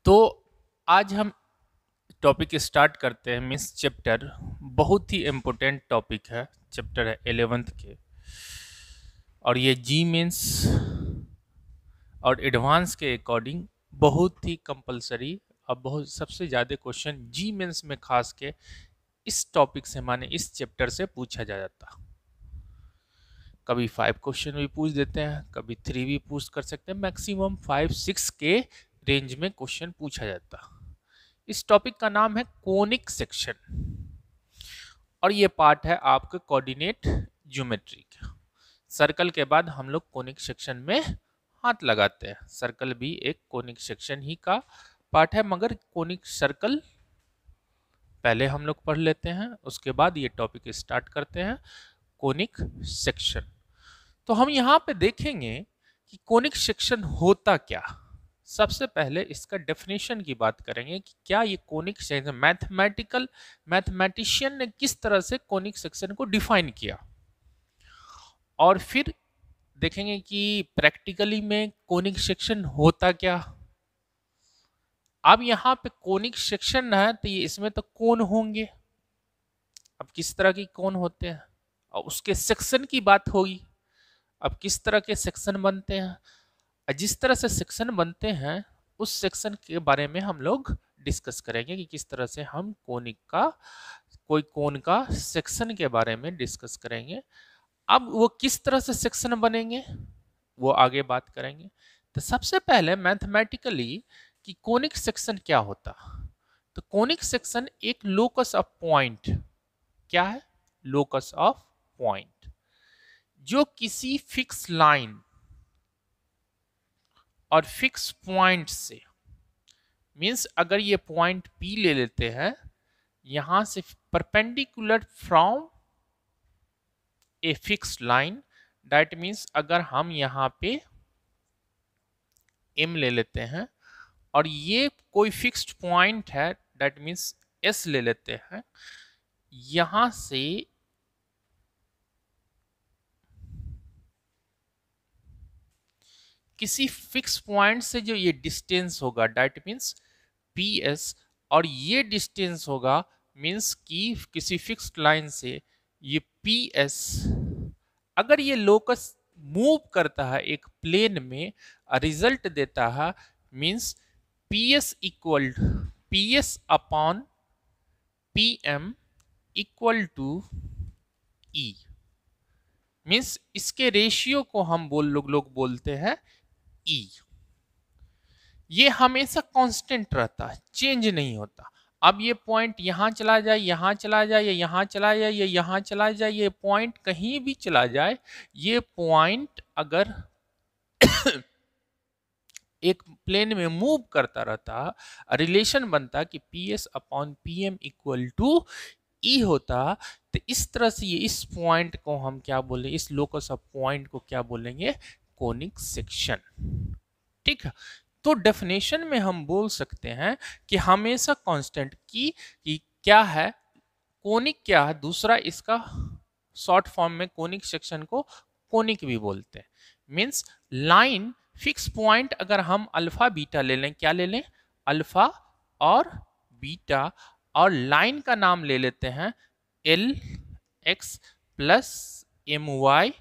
तो आज हम टॉपिक स्टार्ट करते हैं। मीन्स चैप्टर बहुत ही इम्पोर्टेंट टॉपिक है, चैप्टर है 11th के। और ये जी मीन्स और एडवांस के अकॉर्डिंग बहुत ही कंपलसरी और बहुत सबसे ज़्यादा क्वेश्चन जी मीन्स में खास के इस टॉपिक से माने इस चैप्टर से पूछा जा जाता। कभी 5 क्वेश्चन भी पूछ देते हैं, कभी 3 भी पूछ कर सकते हैं, मैक्सिमम 5-6 के रेंज में क्वेश्चन पूछा जाता। इस टॉपिक का नाम है कोनिक सेक्शन और ये पार्ट है आपके कोऑर्डिनेट ज्योमेट्री का। सर्कल के बाद हम लोग कोनिक सेक्शन में हाथ लगाते हैं। सर्कल भी एक कोनिक सेक्शन ही का पार्ट है, मगर कोनिक सर्कल पहले हम लोग पढ़ लेते हैं, उसके बाद ये टॉपिक स्टार्ट करते हैं कोनिक सेक्शन। तो हम यहाँ पे देखेंगे कि कोनिक सेक्शन होता क्या। सबसे पहले इसका डेफिनेशन की बात करेंगे कि क्या ये कोनिक सेक्शन मैथमेटिशियन ने किस तरह से कोनिक सेक्शन को डिफाइन किया, और फिर देखेंगे कि प्रैक्टिकली में कोनिक सेक्शन होता क्या। अब यहाँ पे कोनिक सेक्शन है तो ये इसमें तो कोन होंगे। अब किस तरह की कोन होते हैं और उसके सेक्शन की बात होगी। अब किस तरह के सेक्शन बनते हैं, जिस तरह से सेक्शन बनते हैं उस सेक्शन के बारे में हम लोग डिस्कस करेंगे कि किस तरह से हम कोनिक का कोई कोन का सेक्शन के बारे में डिस्कस करेंगे। अब वो किस तरह से सेक्शन बनेंगे वो आगे बात करेंगे। तो सबसे पहले मैथमेटिकली कि कोनिक सेक्शन क्या होता। तो कोनिक सेक्शन एक लोकस ऑफ पॉइंट, क्या है, लोकस ऑफ पॉइंट, जो किसी फिक्स लाइन और फिक्स पॉइंट से, मीन्स अगर ये पॉइंट P ले लेते हैं यहां से perpendicular from a fix line, that means अगर हम यहाँ पे M ले लेते हैं और ये कोई फिक्स्ड पॉइंट है, दैट मीन्स S ले लेते हैं, यहां से किसी फिक्स पॉइंट से जो ये डिस्टेंस होगा दैट मीन्स PS, और ये डिस्टेंस होगा मीन्स कि किसी फिक्स्ड लाइन से ये PS, अगर ये लोकस मूव करता है एक प्लेन में, रिजल्ट देता है means PS upon PM equal to E, means इसके रेशियो को हम लोग बोलते हैं E। ये हमेशा कांस्टेंट रहता है, चेंज नहीं होता। अब ये पॉइंट यहां चला जाए, यहां चला जाए, या यहां चला जाए, या यहां चला जाए, ये पॉइंट कहीं भी चला जाए, ये पॉइंट अगर एक प्लेन में मूव करता रहता, रिलेशन बनता कि PS upon PM equal to E होता। तो इस तरह से ये इस पॉइंट को हम क्या बोले, इस लोकस ऑफ पॉइंट को क्या बोलेंगे, कोनिक सेक्शन। ठीक है, तो डेफिनेशन में हम बोल सकते हैं कि हमेशा कांस्टेंट की क्या है, कोनिक क्या है, दूसरा इसका शॉर्ट फॉर्म में कोनिक सेक्शन को कोनिक भी बोलते हैं। मींस लाइन फिक्स पॉइंट अगर हम अल्फा बीटा ले लें, क्या ले लें, अल्फा और बीटा, और लाइन का नाम ले लेते हैं LX plus MY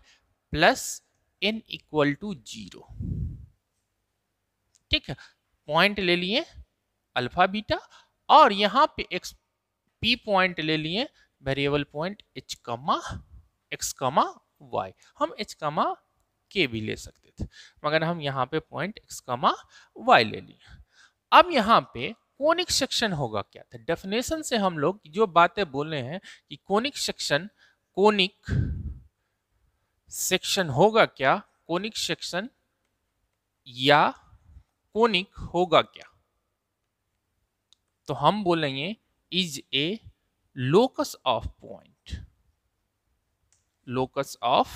plus N equal to 0। ठीक है, पॉइंट ले लिए अल्फा बीटा, और यहां पे एक्स P पॉइंट ले लिए वेरिएबल पॉइंट H कमा X कमा Y। हम H कमा K भी ले सकते थे, मगर हम यहाँ पे पॉइंट X कमा Y ले लिए। अब यहाँ पे कोनिक सेक्शन होगा क्या, था डेफिनेशन से हम लोग जो बातें बोले हैं कि कोनिक सेक्शन होगा क्या, कोनिक सेक्शन या कोनिक होगा क्या, तो हम बोलेंगे is a locus of point, locus of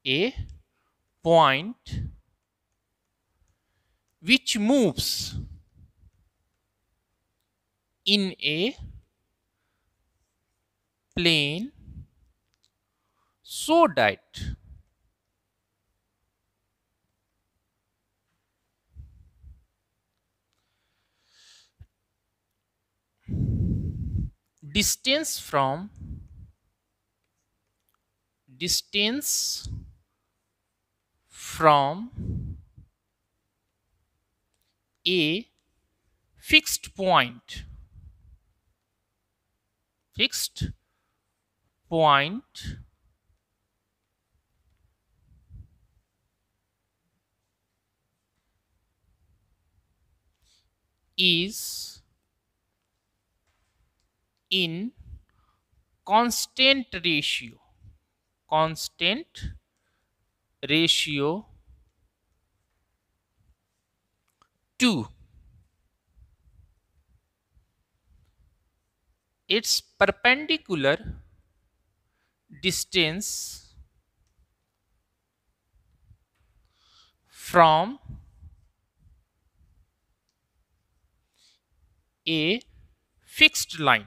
A point which moves in a plane so that distance from a fixed point is in constant ratio to its perpendicular distance from a fixed line.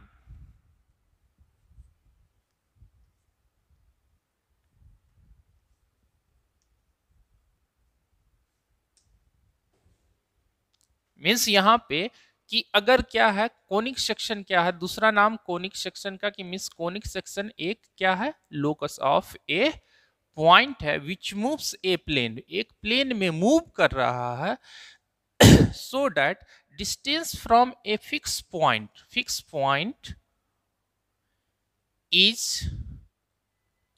Means यहां पे कि अगर क्या है conic section क्या है, दूसरा नाम कोनिक सेक्शन का कि मीन्स कोनिक सेक्शन एक क्या है लोकस ऑफ ए पॉइंट है विच मूव्स ए प्लेन, एक प्लेन में मूव कर रहा है so that distance from a fixed point is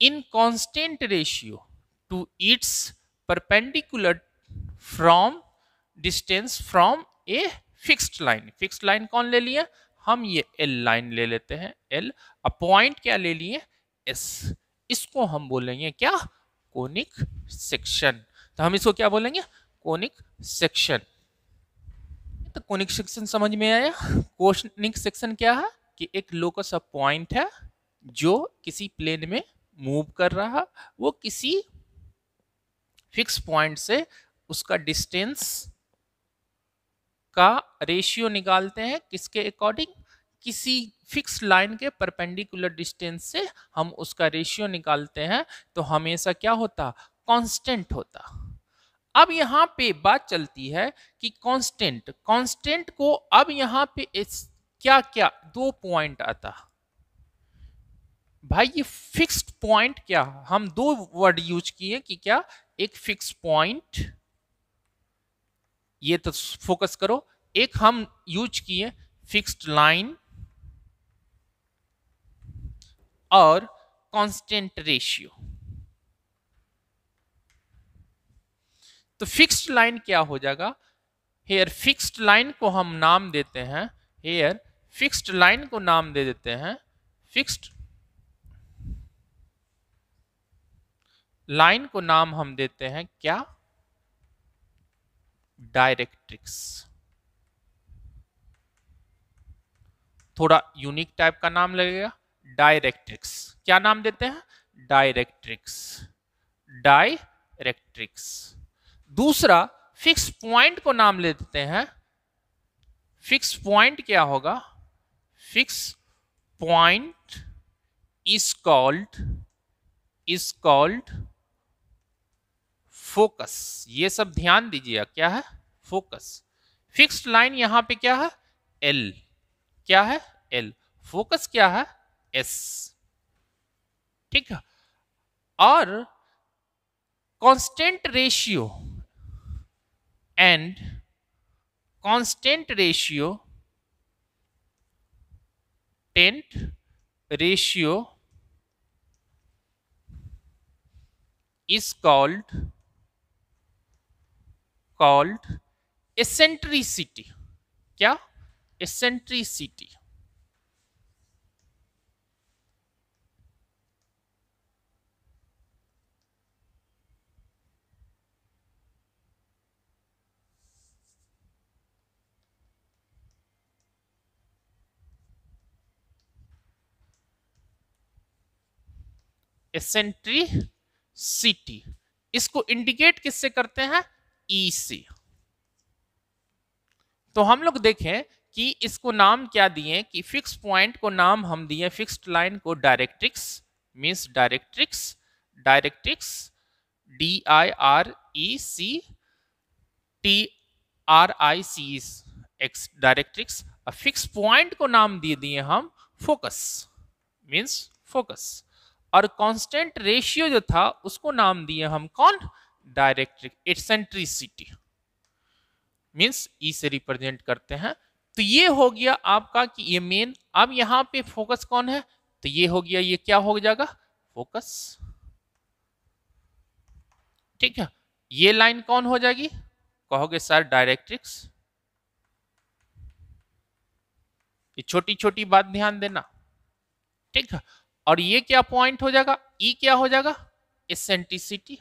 in constant ratio to its perpendicular from distance from a fixed line कौन ले लिए हम, ये L लाइन ले लेते हैं L, अब पॉइंट क्या ले लिए S, इसको हम बोलेंगे क्या कोनिक सेक्शन। तो हम इसको क्या बोलेंगे कोनिक सेक्शन। तो कोनिक सेक्शन समझ में आया। कोनिक सेक्शन क्या है कि एक लोकस ऑफ पॉइंट है जो किसी प्लेन में मूव कर रहा, वो किसी फिक्स पॉइंट से उसका डिस्टेंस का रेशियो निकालते हैं किसके अकॉर्डिंग, किसी फिक्स लाइन के परपेंडिकुलर डिस्टेंस से हम उसका रेशियो निकालते हैं, तो हमेशा क्या होता कांस्टेंट होता। अब यहां पे बात चलती है कि कांस्टेंट को अब यहां पे क्या क्या दो पॉइंट आता भाई, ये फिक्स्ड पॉइंट क्या, हम दो वर्ड यूज किए कि क्या एक फिक्स पॉइंट, ये तो फोकस करो, एक हम यूज किए फिक्स्ड लाइन और कांस्टेंट रेशियो। तो फिक्स्ड लाइन क्या हो जाएगा, हेयर फिक्स्ड लाइन को हम नाम देते हैं, हेयर फिक्स्ड लाइन को नाम दे देते हैं, फिक्स्ड लाइन को नाम हम देते हैं क्या डायरेक्ट्रिक्स। थोड़ा यूनिक टाइप का नाम लगेगा डायरेक्ट्रिक्स। क्या नाम देते हैं डायरेक्ट्रिक्स। दूसरा फिक्स पॉइंट को नाम ले देते हैं, फिक्स पॉइंट क्या होगा, fix point is called focus. ये सब ध्यान दीजिए क्या है फोकस। फिक्स्ड लाइन यहां पे क्या है L, क्या है L, फोकस क्या है S, ठीक है। और constant ratio and constant ratio is called eccentricity। क्या eccentricity। एसेंट्रिसिटी इसको इंडिकेट किससे करते हैं ई से। तो हम लोग देखें कि इसको नाम क्या दिए कि फिक्स पॉइंट को नाम हम दिए फिक्स्ड लाइन को directrix, means directrix DIRECTRICS directrix. Fix point को नाम दे दिए हम फोकस, मीन्स फोकस। और कांस्टेंट रेशियो जो था उसको नाम दिए हम कौन, डायरेक्ट्रिक एसेंट्रिसिटी, मीन्स ई से रिप्रेजेंट करते हैं। तो ये हो गया आपका कि ये मेन। अब यहां पे फोकस कौन है, तो ये हो गया, ये क्या हो जाएगा, फोकस। ठीक है, ये लाइन कौन हो जाएगी, कहोगे सर डायरेक्ट्रिक्स। ये छोटी छोटी बात ध्यान देना। ठीक है, और ये क्या पॉइंट हो जाएगा, ई क्या हो जाएगा, एसेंट्रिसिटी।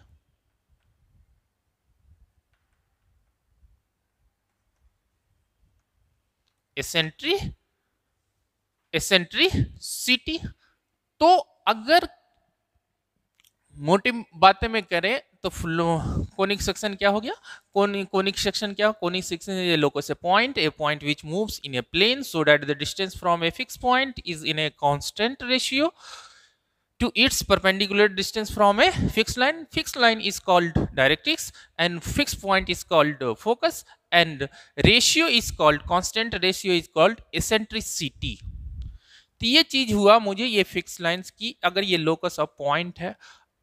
एसेंट्रिसिटी। तो अगर मोटी बातें में करें तो कोनिक सेक्शन क्या हो गया, कोनिक सेक्शन क्या, conic section is a locus a point which moves in a plane so that the distance from a fix point is in a constant ratio to its perpendicular distance from a fixed line. Fixed line is called directrix and fixed point is called focus and ratio is called, constant ratio is called eccentricity. तो ये चीज हुआ मुझे ये fix lines की, अगर ये locus of point है।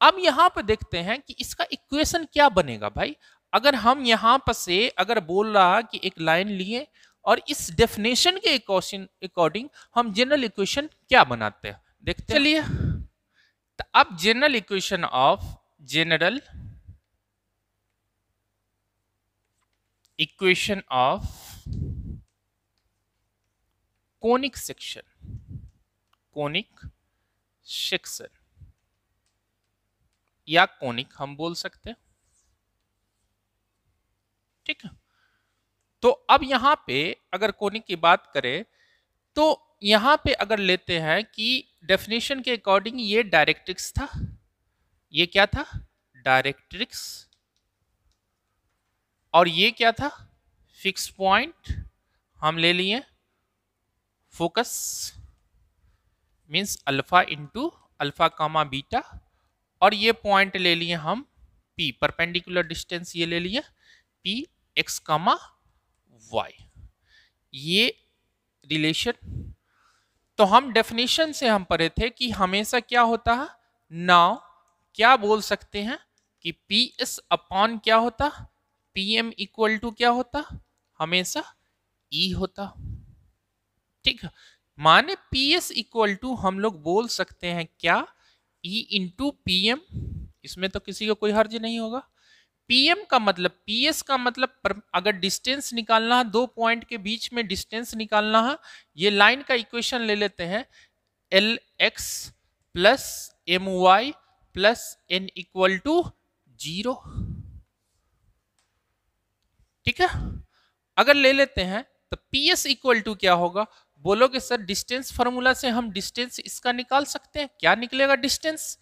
अब यहां पर देखते हैं कि इसका इक्वेशन क्या बनेगा भाई। अगर हम यहां पर से अगर बोल रहा कि एक लाइन लिए और इस डेफिनेशन के अकॉर्डिंग हम जनरल इक्वेशन क्या बनाते हैं, देखते हैं। चलिए, तो अब general equation of conic section या कोनिक हम बोल सकते हैं। ठीक है, तो अब यहां पे अगर कोनिक की बात करें तो यहां पे अगर लेते हैं कि डेफिनेशन के अकॉर्डिंग ये डायरेक्ट्रिक्स था, ये क्या था, डायरेक्ट्रिक्स, और ये क्या था, फिक्स पॉइंट हम ले लिए, focus means alpha into alpha comma beta, और ये पॉइंट ले लिए हम पी, परपेंडिकुलर डिस्टेंस ये ले लिए पी एक्स कामा वाई, ये रिलेशन। तो हम डेफिनेशन से हम पढ़े थे कि हमेशा क्या होता है, नाउ क्या बोल सकते हैं कि पी एस अपॉन क्या होता, पी एम इक्वल टू क्या होता, हमेशा ई होता। ठीक है, माने पी एस इक्वल टू हम लोग बोल सकते हैं क्या, ई इंटू पी एम, इसमें तो किसी को कोई हर्ज नहीं होगा। पीएम का मतलब, पीएस का मतलब अगर डिस्टेंस निकालना है, दो पॉइंट के बीच में डिस्टेंस निकालना है, ये लाइन का इक्वेशन ले लेते हैं, L x plus M Y plus N equal to 0। ठीक है, अगर ले लेते हैं तो पी एस इक्वल टू क्या होगा, बोलोगे सर डिस्टेंस फॉर्मूला से हम डिस्टेंस इसका निकाल सकते हैं, क्या निकलेगा डिस्टेंस,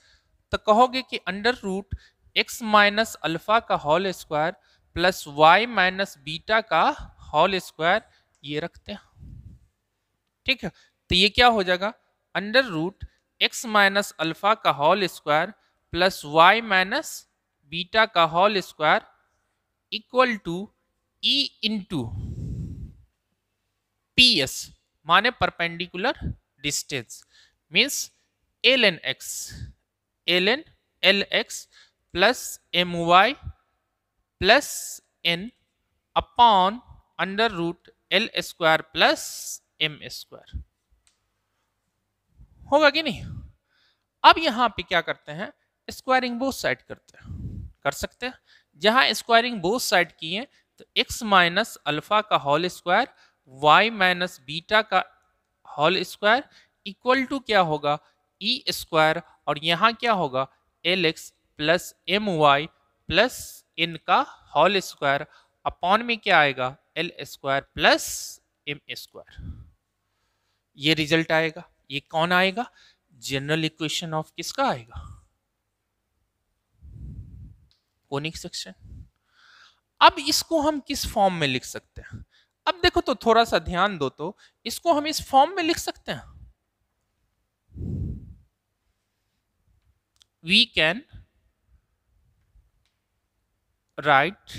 तो कहोगे कि under root x minus alpha का whole square plus y minus beta का होल स्क्वायर, ये रखते हैं। ठीक है, तो ये क्या हो जाएगा, under root x minus alpha का whole square plus y minus beta का whole square equal to e into p s, माने perpendicular distance, means l n l x plus M Y plus n upon under root l square plus m square, होगा कि नहीं। अब यहां पे क्या करते हैं, स्क्वायरिंग बोथ साइड करते हैं, कर सकते हैं। जहां स्क्वायरिंग बोथ साइड किए तो x माइनस अल्फा का whole square y minus beta का होल स्क्वायर इक्वल टू क्या होगा, ई स्क्वायर, और यहां क्या होगा l x plus M Y plus n का होल स्क्वायर अपॉन में क्या आएगा, l square plus m square, ये रिजल्ट आएगा। ये कौन आएगा, जनरल इक्वेशन ऑफ किसका आएगा, कोनिक सेक्शन। अब इसको हम किस फॉर्म में लिख सकते हैं, अब देखो तो थोड़ा सा ध्यान दो, तो इसको हम इस फॉर्म में लिख सकते हैं, we can write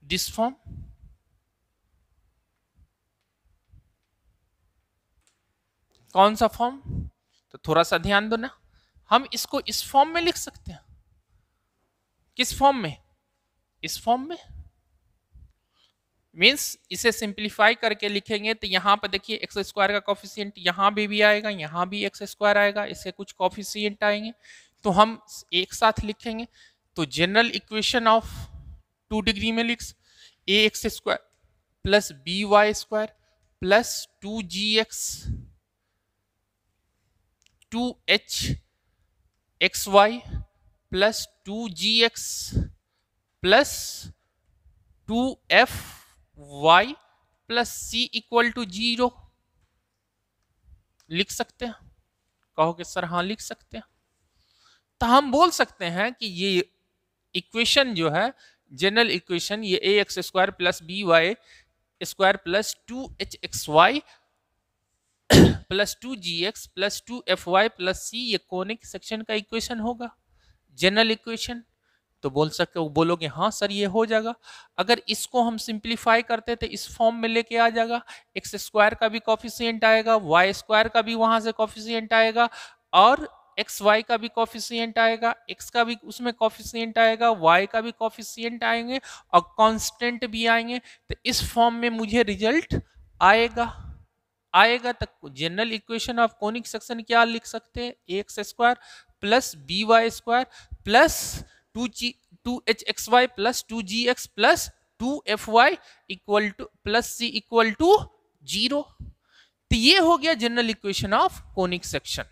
this form, कौन सा फॉर्म? तो थोड़ा सा ध्यान दो ना, हम इसको इस फॉर्म में लिख सकते हैं। किस फॉर्म में? इस फॉर्म में। मीन्स इसे सिंप्लीफाई करके लिखेंगे तो यहाँ पर देखिए एक्स स्क्वायर का कॉफिशिएंट यहाँ भी आएगा, यहाँ भी एक्स स्क्वायर आएगा, इसके कुछ कॉफिशिएंट आएंगे, तो हम एक साथ लिखेंगे। तो जनरल इक्वेशन ऑफ 2 डिग्री में लिख a x square plus B Y square plus 2gx 2h x y plus 2gx plus 2f y plus c equal to 0 लिख सकते हैं। कहोगे सर हाँ लिख सकते हैं, तो हम बोल सकते हैं कि ये इक्वेशन जो है जनरल इक्वेशन, ये a x square plus B Y square plus 2h x y plus 2gx plus 2fy plus c, ये कोनिक सेक्शन का इक्वेशन होगा, जनरल इक्वेशन। तो बोलोगे हाँ सर ये हो जाएगा। अगर इसको हम सिंप्लीफाई करते तो इस फॉर्म में लेके आ जाएगा, एक्स स्क्वायर का भी कॉफिशिएंट आएगा, वाई स्क्वायर का भी वहां से कॉफिशिएंट आएगा, और एक्स वाई का भी कॉफिशिएंट आएगा, एक्स का भी उसमें कॉफिशिएंट आएगा, वाई का भी कॉफिशिएंट आएंगे, और कांस्टेंट भी आएंगे। तो इस फॉर्म में मुझे रिजल्ट आएगा तक general equation of conic section क्या लिख सकते हैं? X square plus B Y square plus 2h(xy) plus 2gx plus 2fy equal to plus c equal to 0। तो ये हो गया general equation of conic section.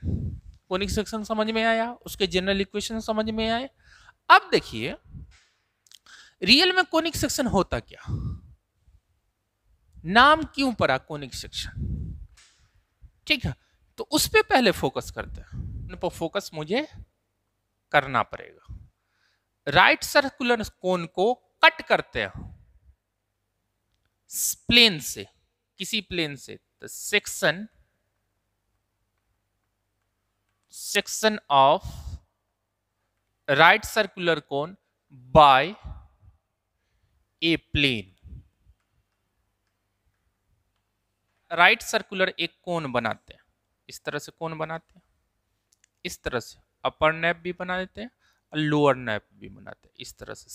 Conic section समझ में आया, उसके जनरल इक्वेशन समझ में आए। अब देखिए रियल में कोनिक सेक्शन होता क्या, नाम क्यों पड़ा कोनिक सेक्शन, ठीक है, तो उस पे पहले फोकस करते हैं। उन पर फोकस मुझे करना पड़ेगा। राइट सर्कुलर कोन को कट करते हैं प्लेन से, किसी प्लेन से, तो section of right circular cone by a plane. Right circular एक कोन बनाते हैं, इस तरह से कोन बनाते हैं, इस तरह से अपर नैप भी बना देते हैं और लोअर नैप भी बनाते हैं, इस तरह से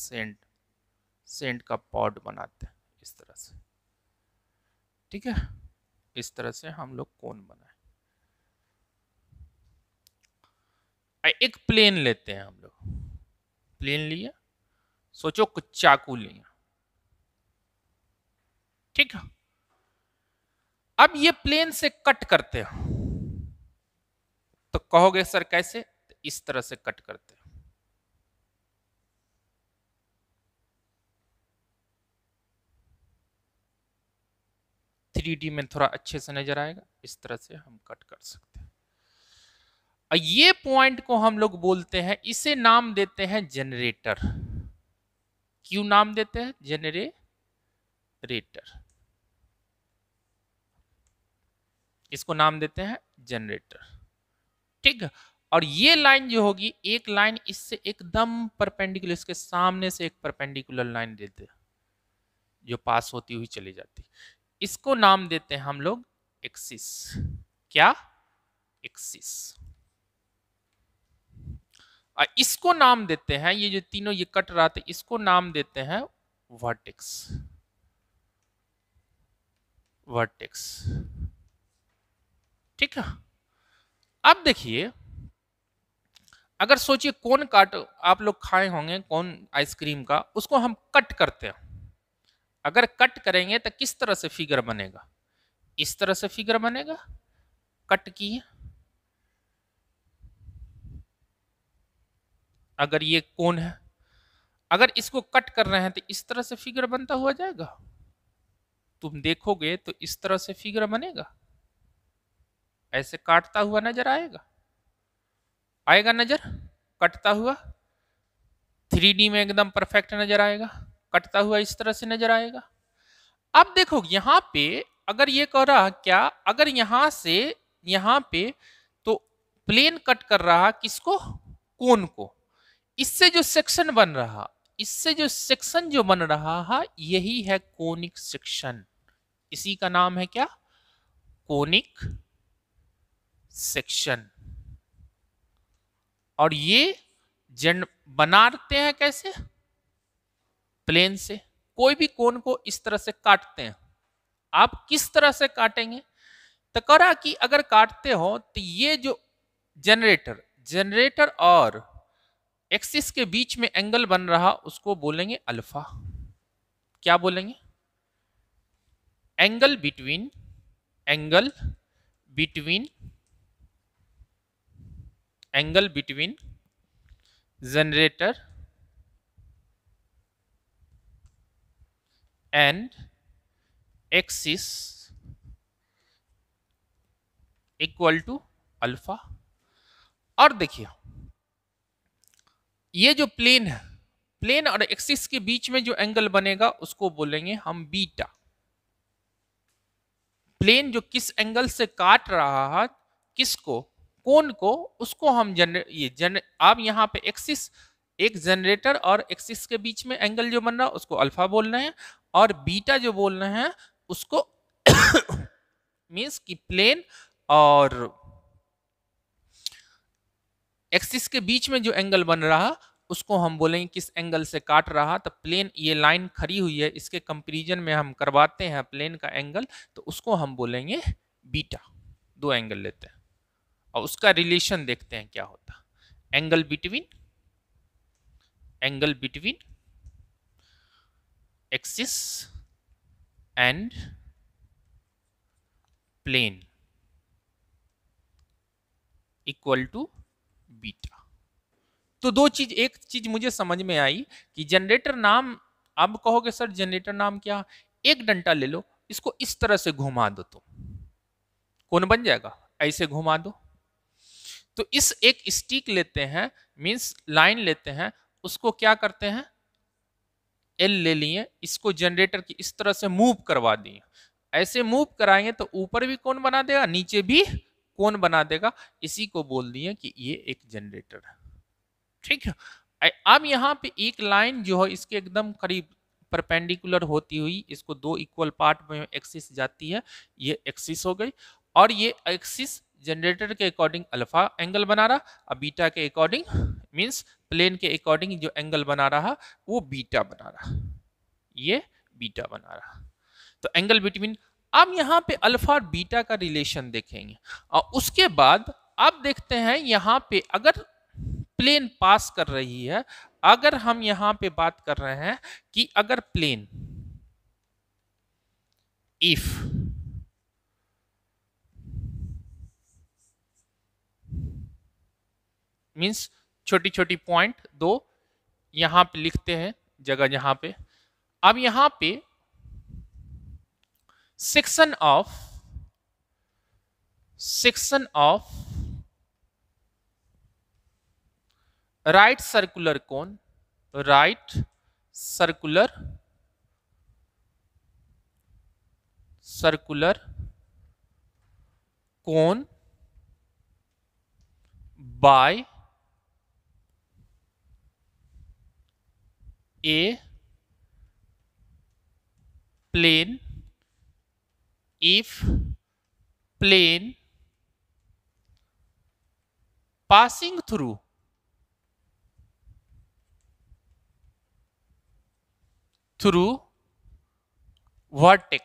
सेंट का पॉड बनाते हैं इस तरह से, ठीक है। इस तरह से हम लोग कोन बनाए। एक प्लेन लेते हैं हम लोग, प्लेन लिए, सोचो कुछ चाकू लिए, ठीक है। अब ये प्लेन से कट करते हैं, तो कहोगे सर कैसे? तो इस तरह से कट करते हैं। थ्री डी में थोड़ा अच्छे से नजर आएगा, इस तरह से हम कट कर सकते हैं। और ये पॉइंट को हम लोग बोलते हैं, इसे नाम देते हैं जनरेटर। क्यों नाम देते हैं? जनरेटर, इसको नाम देते हैं जनरेटर, ठीक है। और ये लाइन जो होगी, एक लाइन इससे एकदम परपेंडिकुलर, इसके सामने से एक परपेंडिकुलर लाइन देते हैं जो पास होती हुई चली जाती, इसको नाम देते हैं हम लोग एक्सिस। क्या? एक्सिस। और इसको नाम देते हैं, ये जो तीनों ये कट रहा था, इसको नाम देते हैं वर्टेक्स। वर्टेक्स, ठीक है। अब देखिए, अगर सोचिए कोन काट, आप लोग खाए होंगे कोन आइसक्रीम का, उसको हम कट करते हैं। अगर कट करेंगे तो किस तरह से फिगर बनेगा? इस तरह से फिगर बनेगा, कट की। अगर ये कोन है, अगर इसको कट कर रहे हैं तो इस तरह से फिगर बनता हुआ जाएगा। तुम देखोगे तो इस तरह से फिगर बनेगा, ऐसे काटता हुआ नजर आएगा, आएगा नजर, कटता हुआ 3D में एकदम परफेक्ट नजर आएगा, कटता हुआ इस तरह से नजर आएगा। अब देखो यहां पे अगर ये कह रहा क्या, अगर यहां से यहां पे तो प्लेन कट कर रहा किसको? कोन को। इससे जो सेक्शन बन रहा, इससे जो सेक्शन जो बन रहा है, यही है कोनिक सेक्शन। इसी का नाम है क्या? Conic section. और ये बनाते हैं कैसे? प्लेन से। कोई भी कोण को इस तरह से काटते हैं। आप किस तरह से काटेंगे? तो करा कि अगर काटते हो तो ये जो जनरेटर और एक्सिस के बीच में एंगल बन रहा उसको बोलेंगे अल्फा। क्या बोलेंगे? Angle between generator and axis equal to alpha. और देखिए ये जो प्लेन है, प्लेन और एक्सिस के बीच में जो एंगल बनेगा उसको बोलेंगे हम बीटा। प्लेन जो किस एंगल से काट रहा है किसको, कोण को, उसको हम आप यहाँ पे एक्सिस, एक जनरेटर और एक्सिस के बीच में एंगल जो बन रहा है उसको अल्फा बोल रहे हैं, और बीटा जो बोल रहे हैं उसको मीन्स कि प्लेन और एक्सिस के बीच में जो एंगल बन रहा उसको हम बोलेंगे किस एंगल से काट रहा। तो प्लेन, ये लाइन खड़ी हुई है, इसके कंपैरिजन में हम करवाते हैं प्लेन का एंगल, तो उसको हम बोलेंगे बीटा। दो एंगल लेते हैं और उसका रिलेशन देखते हैं क्या होता। Angle between axis and plane equal to beta. तो दो चीज, एक चीज मुझे समझ में आई कि जनरेटर नाम, अब कहोगे सर जनरेटर नाम क्या? एक डंडा ले लो, इसको इस तरह से घुमा दो तो कौन बन जाएगा? ऐसे घुमा दो। तो इस एक स्टिक लेते हैं, मींस लाइन लेते हैं, उसको क्या करते हैं, एल ले लिए, इसको जनरेटर की इस तरह से मूव करवा दिए। ऐसे मूव कराएंगे तो ऊपर भी कौन बना देगा, नीचे भी कौन बना देगा। इसी को बोल दिए कि ये एक जनरेटर है। ठीक है। अब यहाँ पे एक लाइन जो है इसके एकदम करीब परपेंडिकुलर होती हुई इसको दो इक्वल पार्ट में एक्सिस जाती है, ये एक्सिस हो गई, और ये एक्सिस जनरेटर के अकॉर्डिंग अल्फा एंगल बना रहा, और बीटा के अकॉर्डिंग मींस प्लेन के अकॉर्डिंग जो एंगल बना रहा वो बीटा बना रहा, ये बीटा बना रहा। तो एंगल बिटवीन, अब यहाँ पे अल्फा और बीटा का रिलेशन देखेंगे, और उसके बाद अब देखते हैं यहाँ पे अगर प्लेन पास कर रही है, अगर हम यहां पे बात कर रहे हैं कि अगर प्लेन इफ मींस छोटी छोटी पॉइंट दो यहां पे लिखते हैं जगह जहां पे, अब यहां पे section of right circular cone, right circular cone by a plane if plane passing through vertex,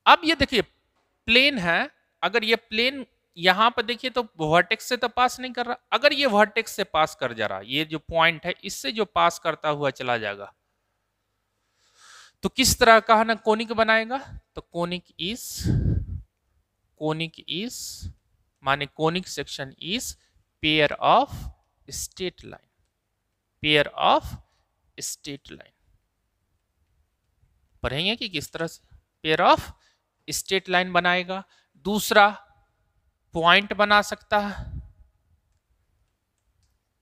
अब ये देखिए प्लेन है, अगर ये प्लेन यहां पर देखिए तो वर्टेक्स से तो पास नहीं कर रहा, अगर ये वर्टेक्स से पास कर जा रहा, ये जो पॉइंट है इससे जो पास करता हुआ चला जाएगा तो किस तरह का है ना कोनिक बनाएगा। तो कोनिक इज माने conic section is pair of straight line, पढ़ेंगे कि किस तरह से पेयर ऑफ स्ट्रेट लाइन बनाएगा। दूसरा पॉइंट बना सकता है,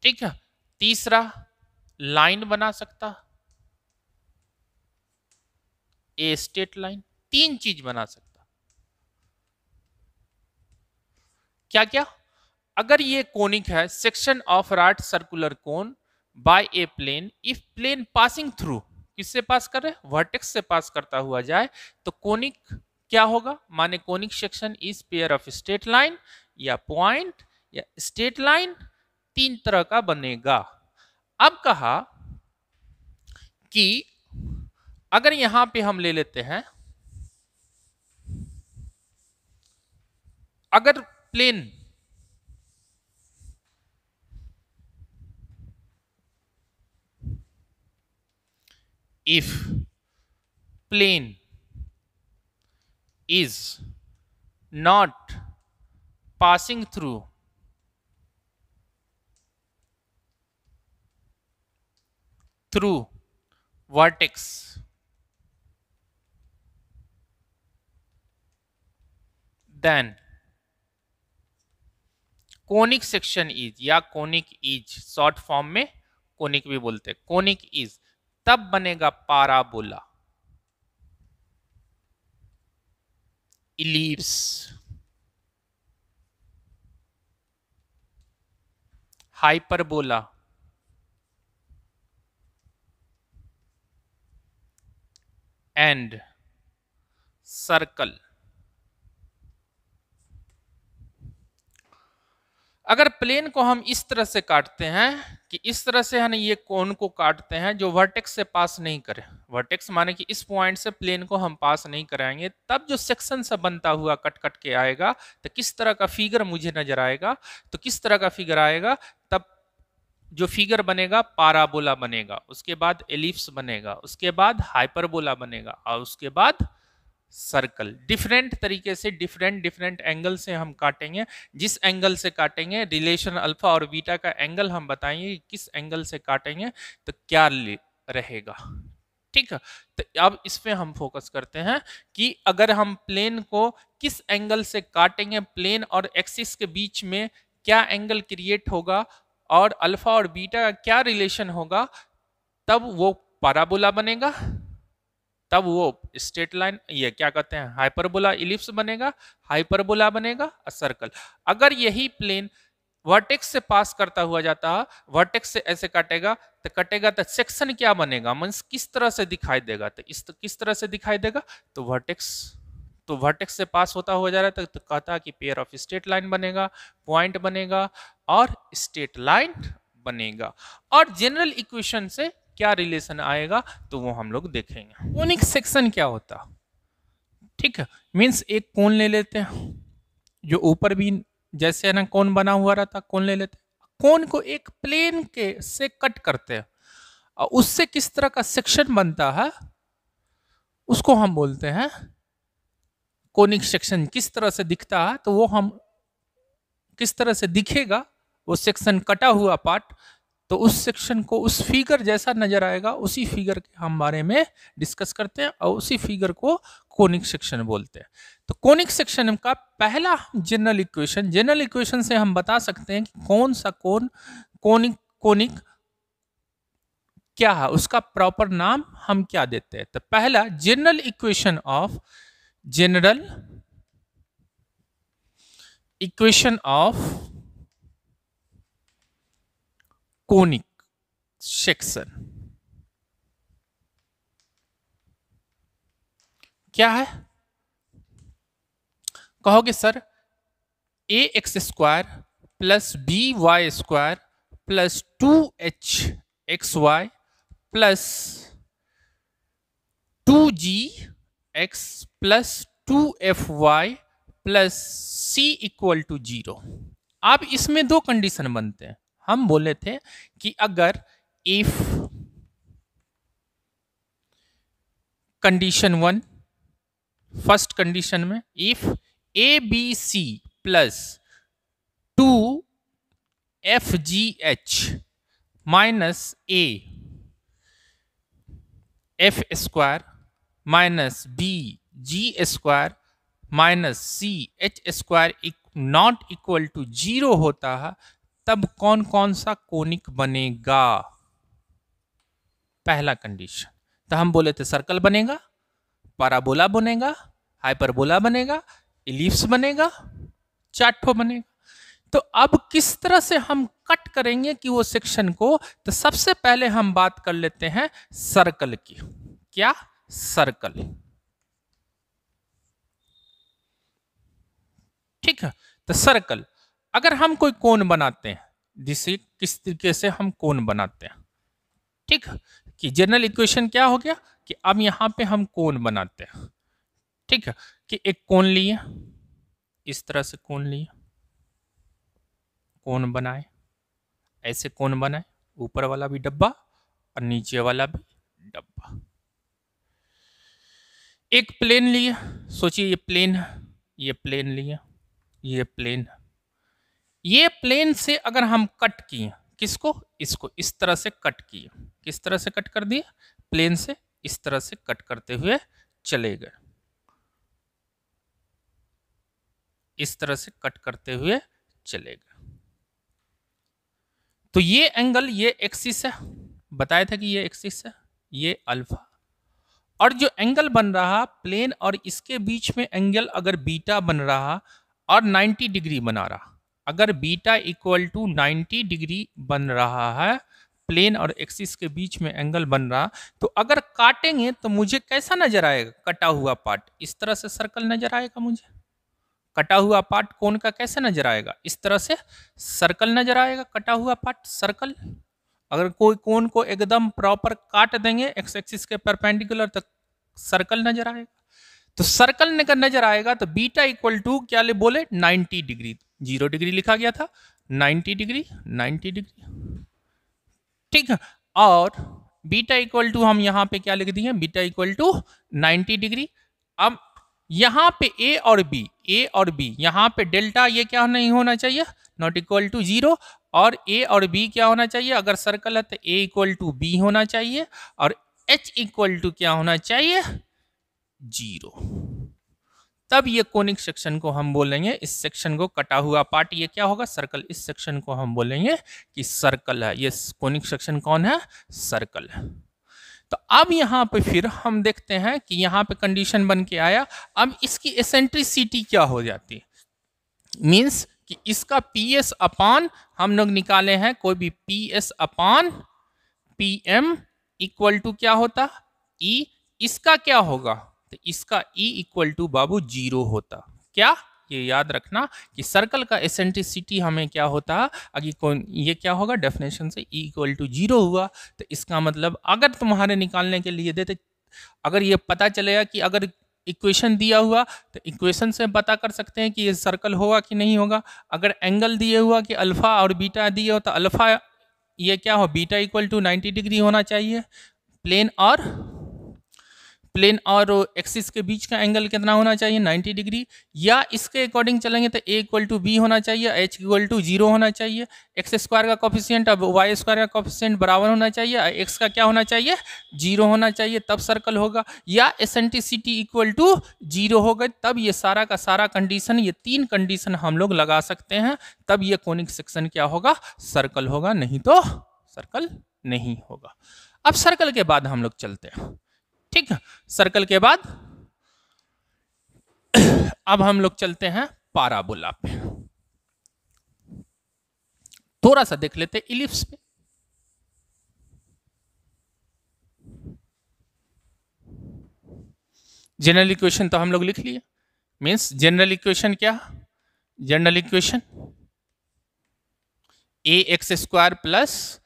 ठीक है। तीसरा लाइन बना सकता है, ए स्ट्रेट लाइन, तीन चीज बना सकता। क्या क्या? अगर ये कोनिक है, section of right circular cone by a plane if plane passing through, किससे पास कर रहे हैं, वर्टेक्स से पास करता हुआ जाए तो कोनिक क्या होगा, माने conic section is pair of straight line या पॉइंट या स्ट्रेट लाइन, तीन तरह का बनेगा। अब कहा कि अगर यहां पे हम ले लेते हैं, अगर plane if plane is not passing through vertex, then conic section is या कोनिक इज, शॉर्ट फॉर्म में कोनिक भी बोलते हैं, कोनिक इज, तब बनेगा parabola, ellipse, hyperbola, and circle. अगर प्लेन को हम इस तरह से काटते हैं कि इस तरह से है ना, ये कोन को काटते हैं जो वर्टेक्स से पास नहीं करे, वर्टेक्स माने कि इस पॉइंट से प्लेन को हम पास नहीं कराएंगे, तब जो सेक्शन सा बनता हुआ कट कट के आएगा तो किस तरह का फिगर मुझे नजर आएगा, तो किस तरह का फिगर आएगा, तब जो फिगर बनेगा पाराबोला बनेगा, उसके बाद एलिप्स बनेगा, उसके बाद हाइपरबोला बनेगा और उसके बाद सर्कल। डिफरेंट तरीके से डिफरेंट एंगल से हम काटेंगे, जिस एंगल से काटेंगे रिलेशन अल्फा और बीटा का एंगल हम बताएंगे कि किस एंगल से काटेंगे तो क्या रहेगा। ठीक है, तो अब इस पे हम फोकस करते हैं कि अगर हम प्लेन को किस एंगल से काटेंगे, प्लेन और एक्सिस के बीच में क्या एंगल क्रिएट होगा और अल्फा और बीटा का क्या रिलेशन होगा, तब वो पैराबोला बनेगा, तब वो स्ट्रेट लाइन, ये क्या कहते हैं, हाइपरबोला, इलिप्स बनेगा, हाइपरबोला बनेगा, सर्कल। अगर यही प्लेन वर्टेक्स से पास करता हुआ जाता है, वर्टेक्स से ऐसे काटेगा तो सेक्शन क्या बनेगा, मींस किस तरह से दिखाई देगा, तो किस तरह से दिखाई देगा, तो वर्टेक्स से पास होता हुआ जा रहा है तो कहता है कि पेयर ऑफ स्ट्रेट लाइन बनेगा, पॉइंट बनेगा और स्ट्रेट लाइन बनेगा। और जनरल इक्वेशन से क्या रिलेशन आएगा तो वो हम लोग देखेंगे। कोनिक सेक्शन क्या होता, ठीक है, मींस एक कोन ले लेते हैं जो ऊपर भी जैसे है ना कोन बना हुआ रहता, कोन ले लेते हैं, कोन को एक प्लेन के से कट करते हैं और उससे किस तरह का सेक्शन बनता है उसको हम बोलते हैं कोनिक सेक्शन। किस तरह से दिखता है तो वो हम किस तरह से दिखेगा वो सेक्शन कटा हुआ पार्ट, तो उस सेक्शन को उस फिगर जैसा नजर आएगा, उसी फिगर के हम बारे में डिस्कस करते हैं और उसी फिगर को कोनिक सेक्शन बोलते हैं। तो कोनिक सेक्शन का पहला जनरल इक्वेशन से हम बता सकते हैं कि कौन सा कोनिक क्या है, उसका प्रॉपर नाम हम क्या देते हैं। तो पहला general equation of conic section क्या है, कहोगे sir A x square plus B Y square plus 2h xy plus 2g(x) plus 2fy plus c equal to 0। अब इसमें दो कंडीशन बनते हैं। हम बोले थे कि अगर इफ कंडीशन 1, फर्स्ट कंडीशन में if A B C plus 2fgh minus A F square minus B G square minus C H square not equal to 0 होता है, तब कौन कौन सा कोनिक बनेगा। पहला कंडीशन तो हम बोले थे सर्कल बनेगा, पैराबोला बनेगा, हाइपरबोला बनेगा, इलिप्स बनेगा, चार ठो बनेगा। तो अब किस तरह से हम कट करेंगे कि वो सेक्शन को, तो सबसे पहले हम बात कर लेते हैं सर्कल की। क्या? सर्कल। ठीक है, तो सर्कल, अगर हम कोई कोण बनाते हैं, जिसे किस तरीके से हम कोण बनाते हैं, ठीक है, कि जनरल इक्वेशन क्या हो गया कि अब यहां पे हम कोण बनाते हैं। ठीक है, कि एक कोण लिए, इस तरह से कोण लिए, कोण बनाए, ऐसे कोण बनाए, ऊपर वाला भी डब्बा और नीचे वाला भी डब्बा। एक प्लेन लिए, सोचिए ये प्लेन है, ये प्लेन लिए, ये प्लेन है, ये प्लेन से अगर हम कट किए, किसको? इसको इस तरह से कट किए, किस तरह से कट कर दिए? प्लेन से इस तरह से कट करते हुए चले गए, इस तरह से कट करते हुए चले गए। तो ये एंगल, ये एक्सिस है, बताया था कि ये एक्सिस है, ये अल्फा, और जो एंगल बन रहा प्लेन और इसके बीच में एंगल अगर बीटा बन रहा और 90 डिग्री बना रहा, अगर बीटा इक्वल टू 90 डिग्री बन रहा है, प्लेन और एक्सिस के बीच में एंगल बन रहा, तो अगर काटेंगे तो मुझे कैसा नजर आएगा? कटा हुआ पार्ट, इस तरह से सर्कल नजर आएगा मुझे। कटा हुआ पार्ट कोण का कैसे नजर आएगा? इस तरह से सर्कल नजर आएगा, कटा हुआ पार्ट सर्कल। अगर कोई कोण को एकदम प्रॉपर काट देंगे एक्स एक्सिस के परपेंडिकुलर, तो सर्कल नजर आएगा। तो सर्कल का नजर आएगा, तो बीटा इक्वल टू क्या ले बोले? 90 डिग्री, 0 डिग्री लिखा गया था, 90 डिग्री, 90 डिग्री। ठीक है, और बीटा इक्वल टू हम यहां पे क्या लिख दिए? Beta equal to 90 degree. अब यहां पे ए और बी, ए और बी, यहां पे डेल्टा ये क्या नहीं होना चाहिए? नॉट इक्वल टू 0, और ए और बी क्या होना चाहिए? अगर सर्कल है तो ए इक्वल टू बी होना चाहिए, और एच इक्वल टू क्या होना चाहिए? 0। तब ये कोनिक सेक्शन को हम बोलेंगे, इस सेक्शन को कटा हुआ पार्ट ये क्या होगा? सर्कल। इस सेक्शन को हम बोलेंगे कि सर्कल है। ये कोनिक सेक्शन कौन है? सर्कल है। तो अब यहां पे फिर हम देखते हैं कि यहां पे कंडीशन बन के आया, अब इसकी एसेंट्रिसिटी क्या हो जाती है? मीन्स कि इसका पीएस अपान हम लोग निकाले हैं, कोई भी PS upon PM equal to क्या होता? ई। इसका क्या होगा? तो इसका ई इक्वल टू बाबू 0 होता। क्या? ये याद रखना कि सर्कल का एसेंट्रिसिटी हमें क्या होता? अगर कौन ये क्या होगा? डेफिनेशन से ई इक्वल टू 0 हुआ, तो इसका मतलब अगर तुम्हारे निकालने के लिए देते, अगर ये पता चलेगा कि अगर इक्वेशन दिया हुआ तो इक्वेशन से पता कर सकते हैं कि ये सर्कल होगा कि नहीं होगा। अगर एंगल दिए हुआ कि अल्फा और बीटा दिए हो, तो अल्फा ये क्या हो? बीटा इक्वल टू 90 डिग्री होना चाहिए। प्लेन और एक्सिस के बीच का एंगल कितना होना चाहिए? 90 डिग्री। या इसके अकॉर्डिंग चलेंगे तो ए इक्वल टू बी होना चाहिए, एच इक्वल टू 0 होना चाहिए, एक्स स्क्वायर का कोफिशिएंट अब वाई स्क्वायर का कोफिशिएंट बराबर होना चाहिए, एक्स का क्या होना चाहिए? 0 होना चाहिए, तब सर्कल होगा। या एसेंट्रिसिटी इक्वल टू 0 होगा, तब ये सारा का सारा कंडीशन, ये 3 कंडीशन हम लोग लगा सकते हैं, तब ये कोनिक सेक्शन क्या होगा? सर्कल होगा, नहीं तो सर्कल नहीं होगा। अब सर्कल के बाद हम लोग चलते हैं। ठीक है, सर्कल के बाद अब हम लोग चलते हैं पाराबोला पे। थोड़ा सा देख लेते हैं इलिप्स पे। जनरल इक्वेशन तो हम लोग लिख लिए। मीन्स जनरल इक्वेशन क्या? General equation A x square plus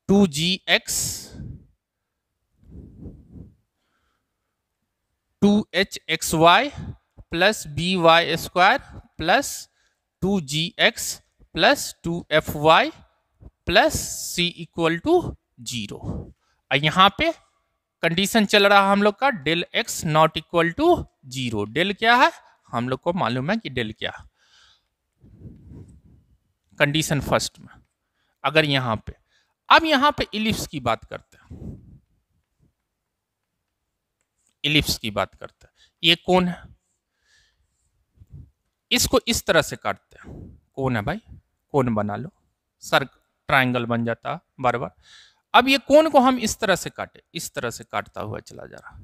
2gx 2hxy plus by square plus 2gx plus 2fy plus c equal to 0। यहां पे कंडीशन चल रहा हम लोग का del x not equal to 0। Del क्या है? हम लोग को मालूम है कि डेल क्या है। कंडीशन फर्स्ट में अगर यहां पे, अब यहां पे इलिप्स की बात करते हैं। इलिप्स की बात करते हैं, ये कौन है? इसको इस तरह से काटते हैं। कौन है भाई? कौन बना लो, सर्क ट्रायंगल बन जाता बार बार। अब ये कोण को हम इस तरह से काटे, इस तरह से काटता हुआ चला जा रहा।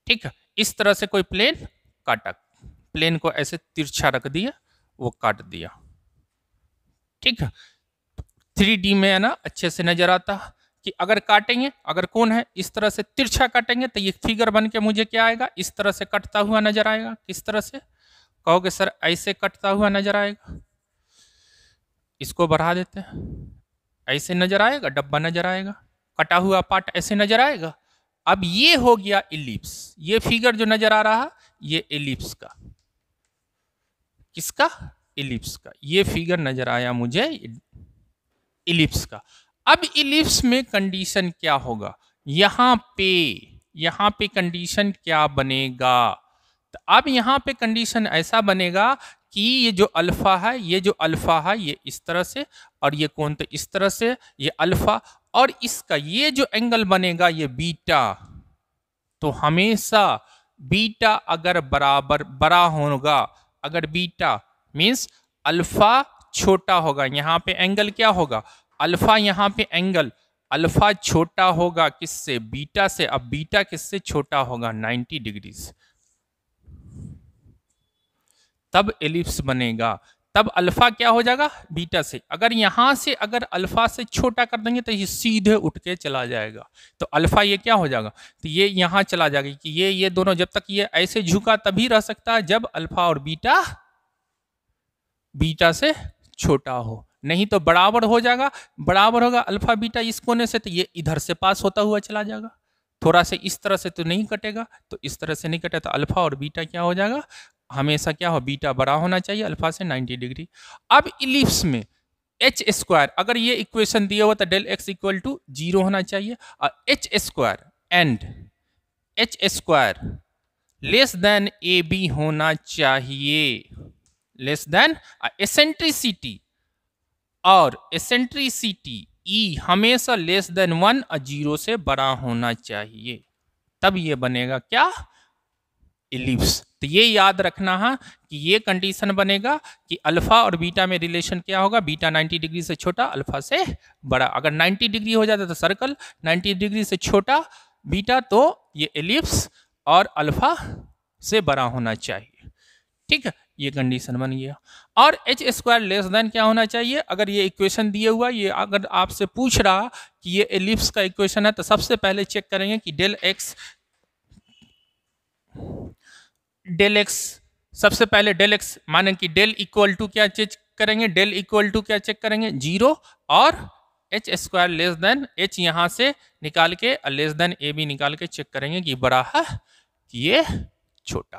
ठीक है, इस तरह से कोई प्लेन काटा, प्लेन को ऐसे तिरछा रख दिया, वो काट दिया। ठीक है, 3D में है ना अच्छे से नजर आता कि अगर काटेंगे, अगर कौन है इस तरह से तिरछा काटेंगे तो ये फिगर बन के मुझे क्या आएगा, इस तरह से कटता हुआ नजर आएगा। किस तरह से कहोगे सर, ऐसे कटता हुआ नजर आएगा। इसको बढ़ा देते हैं, ऐसे नजर आएगा, डब्बा नजर आएगा, कटा हुआ पार्ट ऐसे नजर आएगा। अब ये हो गया इलिप्स। ये फिगर जो नजर आ रहा ये इलिप्स का, किसका, इलिप्स का। ये फिगर नजर आया मुझे इलिप्स का। अब इलिप्स में कंडीशन क्या होगा, यहां पे कंडीशन क्या बनेगा। तो अब यहां पे कंडीशन ऐसा बनेगा कि ये जो अल्फा है, ये जो अल्फा है ये इस तरह से, और ये कौन तो इस तरह से, ये अल्फा, और इसका ये जो एंगल बनेगा ये बीटा। तो हमेशा बीटा अगर बराबर बड़ा होगा, अगर बीटा मीन्स अल्फा छोटा होगा, यहां पे एंगल क्या होगा, अल्फा, यहां पे एंगल अल्फा छोटा होगा किससे, बीटा से। अब बीटा किससे छोटा होगा, 90 डिग्री से, तब एलिप्स बनेगा। तब अल्फा क्या हो जाएगा, बीटा से। अगर यहां से अगर अल्फा से छोटा कर देंगे तो ये सीधे उठ के चला जाएगा। तो अल्फा ये क्या हो जाएगा, तो ये यहां चला जाएगा कि ये दोनों जब तक ये ऐसे झुका तभी रह सकता है जब अल्फा और बीटा बीटा से छोटा हो, नहीं तो बराबर हो जाएगा। बराबर होगा अल्फा बीटा इस कोने से, तो ये इधर से पास होता हुआ चला जाएगा। थोड़ा से इस तरह से तो नहीं कटेगा, तो इस तरह से नहीं कटे, तो अल्फा और बीटा क्या हो जाएगा, हमेशा क्या हो, बीटा बड़ा होना चाहिए अल्फा से 90 डिग्री। अब इलिप्स में एच स्क्वायर, अगर ये इक्वेशन दिया हुआ तो डेल एक्स इक्वल टू 0 होना चाहिए, और H square and H square less than A B होना चाहिए, लेस देन एसेंट्रिसिटी, और एसेंट्रिसिटी ई हमेशा लेस देन 1 और 0 से बड़ा होना चाहिए, तब ये बनेगा क्या, इलिप्स। तो ये याद रखना है कि ये कंडीशन बनेगा कि अल्फा और बीटा में रिलेशन क्या होगा, बीटा 90 डिग्री से छोटा अल्फा से बड़ा। अगर 90 डिग्री हो जाता तो सर्कल, 90 डिग्री से छोटा बीटा तो ये इलिप्स, और अल्फा से बड़ा होना चाहिए। ठीक है, ये कंडीशन बन गया। और एच स्क्वायर लेस देन क्या होना चाहिए, अगर ये इक्वेशन दिए हुआ, ये अगर आपसे पूछ रहा कि ये एलिप्स का इक्वेशन है तो सबसे पहले चेक करेंगे कि डेल एक्स, सबसे पहले डेल एक्स माने कि डेल इक्वल टू क्या चेक करेंगे, डेल इक्वल टू क्या चेक करेंगे, 0, और H square less then, H यहां से निकाल के लेस देन ए बी निकाल के चेक करेंगे कि बड़ा है कि ये छोटा।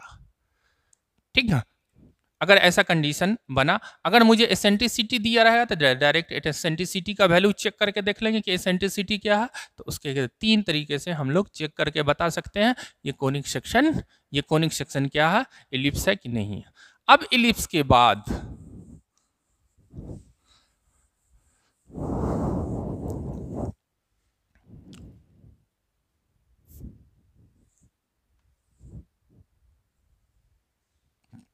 ठीक है, अगर ऐसा कंडीशन बना, अगर मुझे एसेंट्रिसिटी दिया रहेगा तो डायरेक्ट एसेंट्रिसिटी का वैल्यू चेक करके देख लेंगे कि एसेंट्रिसिटी क्या है। तो उसके 3 तरीके से हम लोग चेक करके बता सकते हैं ये कोनिक सेक्शन क्या है, इलिप्स है कि नहीं है। अब इलिप्स के बाद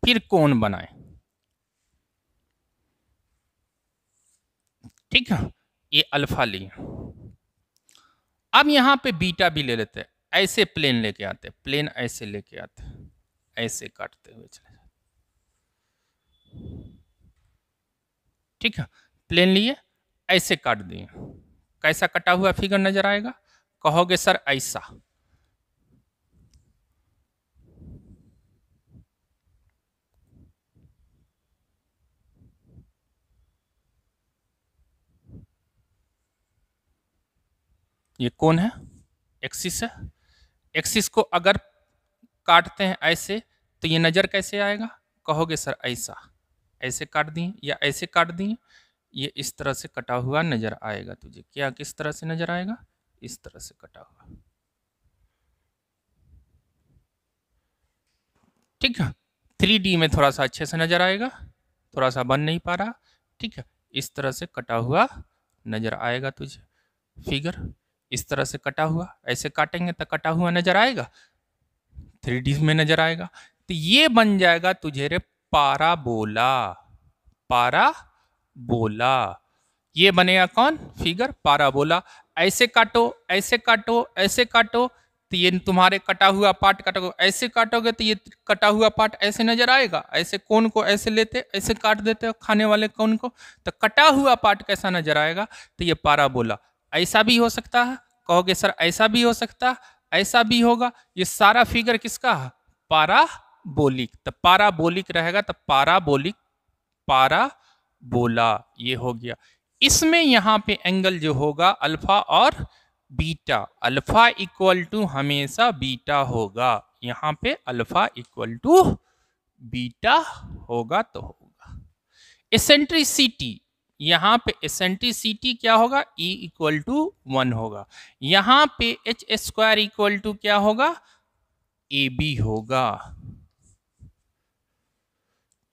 फिर कौन बनाए। ठीक है, ये अल्फा लिए, अब यहां पे बीटा भी ले लेते हैं, ऐसे प्लेन लेके आते, प्लेन ऐसे लेके आते, ऐसे काटते हुए चले जाते। ठीक है, प्लेन लिए ऐसे काट दिए, कैसा कटा हुआ फिगर नजर आएगा, कहोगे सर ऐसा। ये कौन है, एक्सिस है। एक्सिस को अगर काटते हैं ऐसे तो ये नजर कैसे आएगा, कहोगे सर ऐसा, ऐसे काट दिए या ऐसे काट दिए, ये इस तरह से कटा हुआ नजर आएगा तुझे। क्या किस तरह से नजर आएगा, इस तरह से कटा हुआ। ठीक है, 3D में थोड़ा सा अच्छे से नजर आएगा, थोड़ा सा बन नहीं पा रहा। ठीक है, इस तरह से कटा हुआ नजर आएगा तुझे फिगर, इस तरह से कटा हुआ, ऐसे काटेंगे तो कटा हुआ नजर आएगा, 3D में नजर आएगा। तो ये बन जाएगा तुझे रे पाराबोला, पाराबोला। ये बनेगा कौन, फिगर पाराबोला। ऐसे काटो, ऐसे काटो, ऐसे काटो, तो ये तुम्हारे कटा हुआ पार्ट काटोगे, ऐसे काटोगे तो ये कटा हुआ पार्ट ऐसे नजर आएगा, ऐसे कोन को ऐसे लेते ऐसे काट देते हो खाने वाले कोन को, तो कटा हुआ पार्ट कैसा नजर आएगा, तो ये पाराबोला। ऐसा भी हो सकता है, कहोगे सर ऐसा भी हो सकता है, ऐसा भी होगा, ये सारा फिगर किसका है, पाराबोलिक। तो पाराबोलिक रहेगा तो पाराबोलिक, पाराबोला, ये हो गया। इसमें यहां पे एंगल जो होगा अल्फा और बीटा, अल्फा इक्वल टू हमेशा बीटा होगा, यहां पे अल्फा इक्वल टू बीटा होगा तो होगा। एसेंट्रिसिटी, यहां पे एसेंट्रिसिटी क्या होगा, E इक्वल टू 1 होगा, यहां पे एच स्क्वायर इक्वल टू क्या होगा, AB होगा।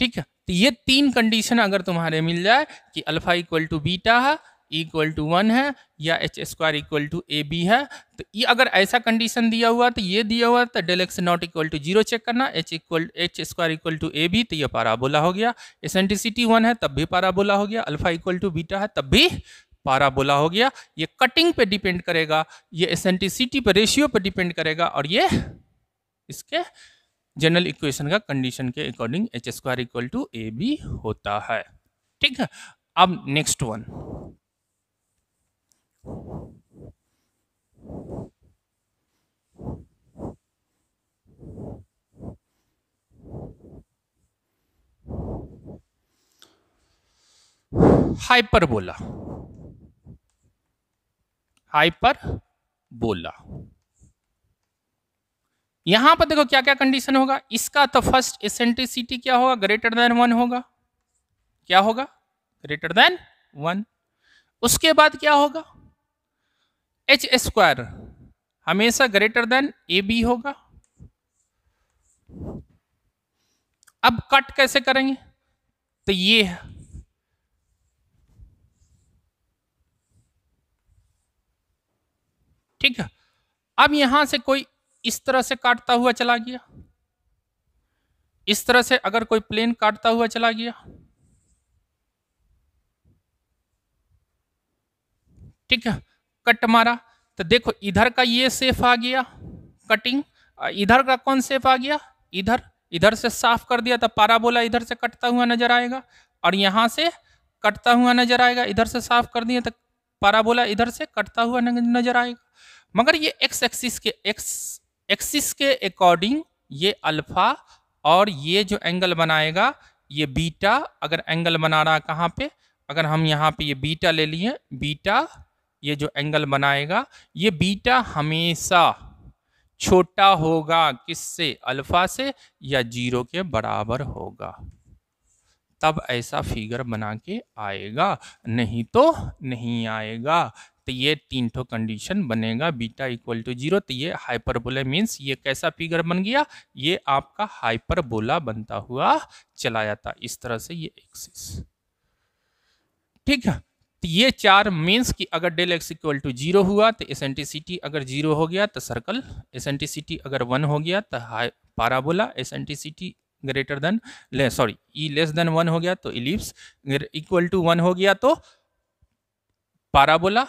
ठीक है, तो ये तीन कंडीशन अगर तुम्हारे मिल जाए कि अल्फा इक्वल टू बीटा है, E इक्वल टू 1 है, या H square equal to A B है, तो ये अगर ऐसा कंडीशन दिया हुआ तो ये दिया हुआ तो del x not equal to 0 check करना, h square equal to A B, तो ये पाराबोला हो गया। एसेंट्रिसिटी 1 है तब भी पाराबोला हो गया, अल्फा इक्वल टू बीटा है तब भी पाराबोला हो गया। ये कटिंग पे डिपेंड करेगा, ये एसेंट्रिसिटी पे, रेशियो पे डिपेंड करेगा, और ये इसके जनरल इक्वेशन का कंडीशन के according H square equal to A B होता है। ठीक है, अब नेक्स्ट वन, हाइपरबोला। हाइपरबोला, यहां पर देखो क्या क्या कंडीशन होगा, इसका तो फर्स्ट एसेंट्रिसिटी क्या होगा, ग्रेटर देन 1 होगा, क्या होगा, ग्रेटर देन 1। उसके बाद क्या होगा, एच स्क्वायर हमेशा ग्रेटर देन ए बी होगा। अब कट कैसे करेंगे, तो ये है, ठीक है। अब यहां से कोई इस तरह से काटता हुआ चला गया, इस तरह से अगर कोई प्लेन काटता हुआ चला गया, ठीक है, कट मारा, तो देखो इधर का ये शेप आ गया कटिंग, इधर का कौन शेप आ गया, इधर, इधर से साफ कर दिया तो पाराबोला इधर से कटता हुआ नजर आएगा, और यहां से कटता हुआ नजर आएगा, इधर से साफ कर दिया तो पाराबोला इधर से कटता हुआ नजर आएगा। मगर ये एक्स एक्सिस के अकॉर्डिंग ये अल्फा, और ये जो एंगल बनाएगा ये बीटा, अगर एंगल बना रहा कहाँ पे, अगर हम यहाँ पे ये बीटा ले लिए, बीटा ये जो एंगल बनाएगा ये बीटा हमेशा छोटा होगा किससे, अल्फा से, या 0 के बराबर होगा, तब ऐसा फिगर बना के आएगा, नहीं तो नहीं आएगा। तो ये तीन ठो कंडीशन बनेगा, बीटा इक्वल टू 0, तो ये हाइपरबोला मीन्स ये कैसा फिगर बन गया, ये आपका हाइपरबोला बनता हुआ चला जाता, इस तरह से ये एक्सिस। ठीक है, तो ये चार मीन्स कि अगर डेल एक्स इक्वल टू 0 हुआ तो एसेंट्रिसिटी अगर 0 हो गया तो सर्कल, एसेंट्रिसिटी अगर 1 हो गया तो parabola, eccentricity greater than, sorry e less than 1 हो गया तो इलिप्स, इक्वल टू 1 हो गया तो पाराबोला,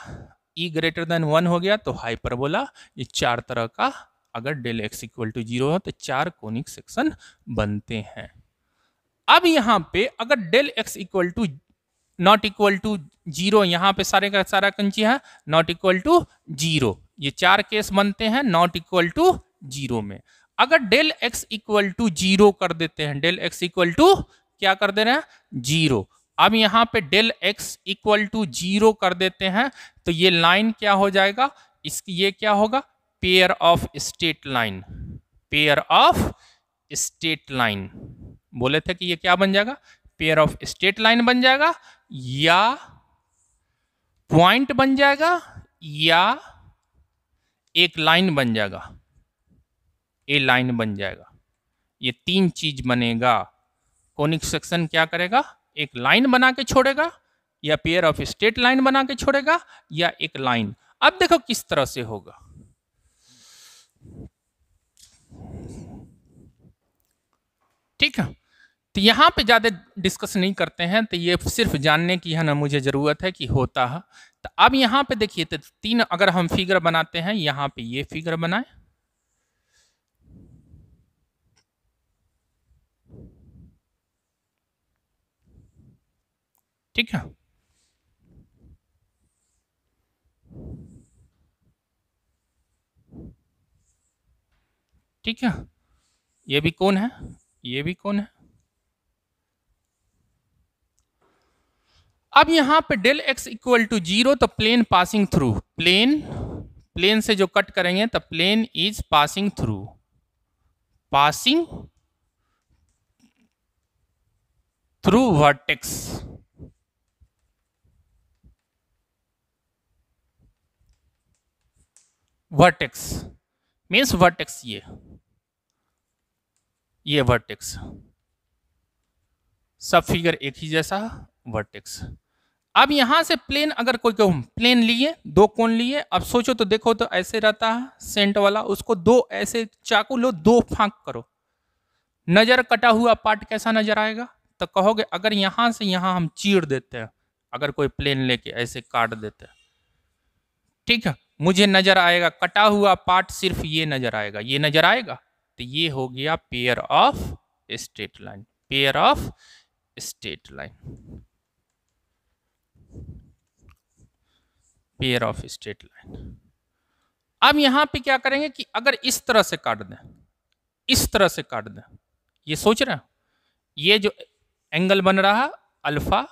ई ग्रेटर देन 1 हो गया तो हाइपरबोला। ये चार तरह का अगर डेल एक्स इक्वल टू 0 हो तो चार कोनिक सेक्शन बनते हैं। अब यहाँ पे अगर del X equal to not equal to 0, यहाँ पे सारे का सारा कंची है नॉट इक्वल टू 0, ये चार केस बनते हैं नॉट इक्वल टू 0 में। अगर डेल एक्स इक्वल टू 0 कर देते हैं, डेल एक्स इक्वल टू क्या कर दे रहे हैं, 0। अब यहाँ पे डेल एक्स इक्वल टू 0 कर देते हैं तो ये लाइन क्या हो जाएगा, इसकी ये क्या होगा, pair of straight line, pair of straight line, बोले थे कि ये क्या बन जाएगा, पेयर ऑफ स्ट्रेट लाइन बन जाएगा, या पॉइंट बन जाएगा, या एक लाइन बन जाएगा, ए लाइन बन जाएगा। ये तीन चीज बनेगा। कोनिक सेक्शन क्या करेगा, एक लाइन बना के छोड़ेगा, या पेयर ऑफ स्ट्रेट लाइन बना के छोड़ेगा, या एक लाइन। अब देखो किस तरह से होगा, ठीक है। तो यहाँ पे ज़्यादा डिस्कस नहीं करते हैं, तो ये सिर्फ जानने की है ना मुझे ज़रूरत है कि होता है। तो अब यहाँ पे देखिए, तो तीन अगर हम फिगर बनाते हैं, यहाँ पे ये फिगर बनाए, ठीक है, ठीक है, ये भी कौन है, ये भी कौन है। अब यहां पे डेल एक्स इक्वल टू 0, तो plane passing through, plane plane से जो कट करेंगे तो plane is passing through, passing through vertex, vertex means vertex, ये वर्टेक्स, सब फिगर एक ही जैसा वर्टेक्स। अब यहां से प्लेन, अगर कोई प्लेन लिए, दो कोण लिए, अब सोचो तो देखो तो ऐसे रहता है सेंट वाला, उसको दो ऐसे चाकू लो, दो फांक करो, नजर कटा हुआ पार्ट कैसा नजर आएगा। तो कहोगे अगर यहां से यहां हम चीर देते हैं, अगर कोई प्लेन लेके ऐसे काट देते हैं, ठीक है, मुझे नजर आएगा कटा हुआ पार्ट, सिर्फ ये नजर आएगा, ये नजर आएगा। तो ये हो गया pair of straight line, pair of straight line, pair of straight line. अब यहां पे क्या करेंगे कि अगर इस तरह से काट दें, इस तरह से काट दें, ये सोच रहे हैं, ये जो एंगल बन रहा है अल्फा,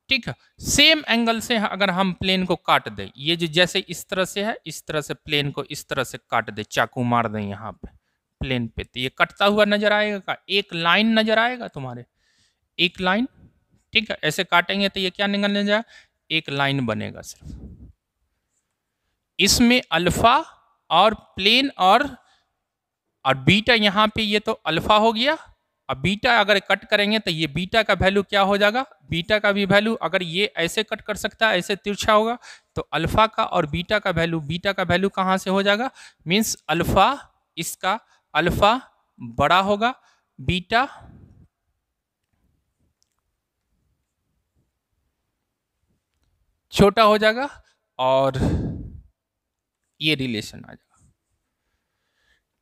ठीक है, सेम एंगल से अगर हम प्लेन को काट दें, ये जो जैसे इस तरह से है, इस तरह से प्लेन को इस तरह से काट दे, चाकू मार दें यहाँ पे प्लेन पे, तो ये कटता हुआ नजर आएगा का, एक लाइन नजर आएगा तुम्हारे, एक लाइन, ठीक है, ऐसे काटेंगे तो ये क्या निकलने जाए, एक लाइन बनेगा सिर्फ, इसमें अल्फा और प्लेन और बीटा, यहाँ पे ये तो अल्फा हो गया, अब बीटा अगर कट करेंगे तो ये बीटा का वैल्यू क्या हो जाएगा, बीटा का भी वैल्यू, अगर ये ऐसे कट कर सकता है, ऐसे तिरछा होगा, तो अल्फा का और बीटा का वैल्यू, बीटा का वैल्यू कहाँ से हो जाएगा, मीन्स अल्फा, इसका अल्फा बड़ा होगा, बीटा छोटा हो जाएगा, और ये रिलेशन आ जाएगा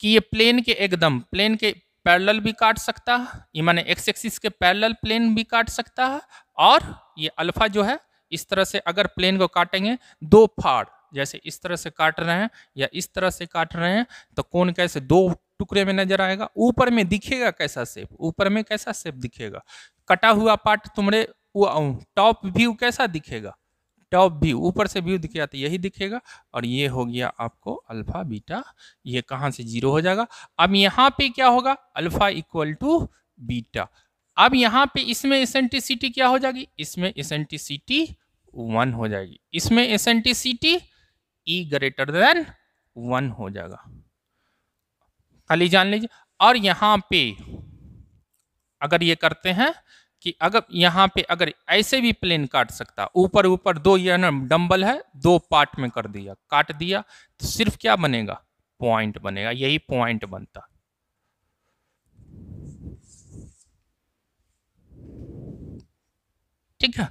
कि ये प्लेन के एकदम, प्लेन के पैरेलल भी काट सकता है, ये माने एक्स एक्सिस के पैरेलल प्लेन भी काट सकता है, और ये अल्फा जो है इस तरह से अगर प्लेन को काटेंगे, दो फाड़, जैसे इस तरह से काट रहे हैं या इस तरह से काट रहे हैं, तो कौन कैसे दो टुकड़े में नजर आएगा, ऊपर में दिखेगा कैसा शेप, ऊपर में कैसा शेप दिखेगा, कटा हुआ पार्ट तुम्हारे टॉप व्यू कैसा दिखेगा, टॉप व्यू, ऊपर से व्यू दिखेगा तो यही दिखेगा, और ये हो गया आपको अल्फा बीटा, ये कहाँ से 0 हो जाएगा। अब यहाँ पे क्या होगा, अल्फा इक्वल टू बीटा, अब यहाँ पे इसमें एसेंट्रिसिटी क्या हो जाएगी, इसमें एसेंट्रिसिटी 1 हो जाएगी, इसमें एसेंट्रिसिटी ई ग्रेटर देन 1 हो जाएगा, खाली जान लीजिए। और यहाँ पे अगर ये करते हैं कि अगर यहाँ पे अगर ऐसे भी प्लेन काट सकता, ऊपर ऊपर दो, ये ना डंबल है, दो पार्ट में कर दिया, काट दिया, तो सिर्फ क्या बनेगा, पॉइंट बनेगा, यही पॉइंट बनता, ठीक है,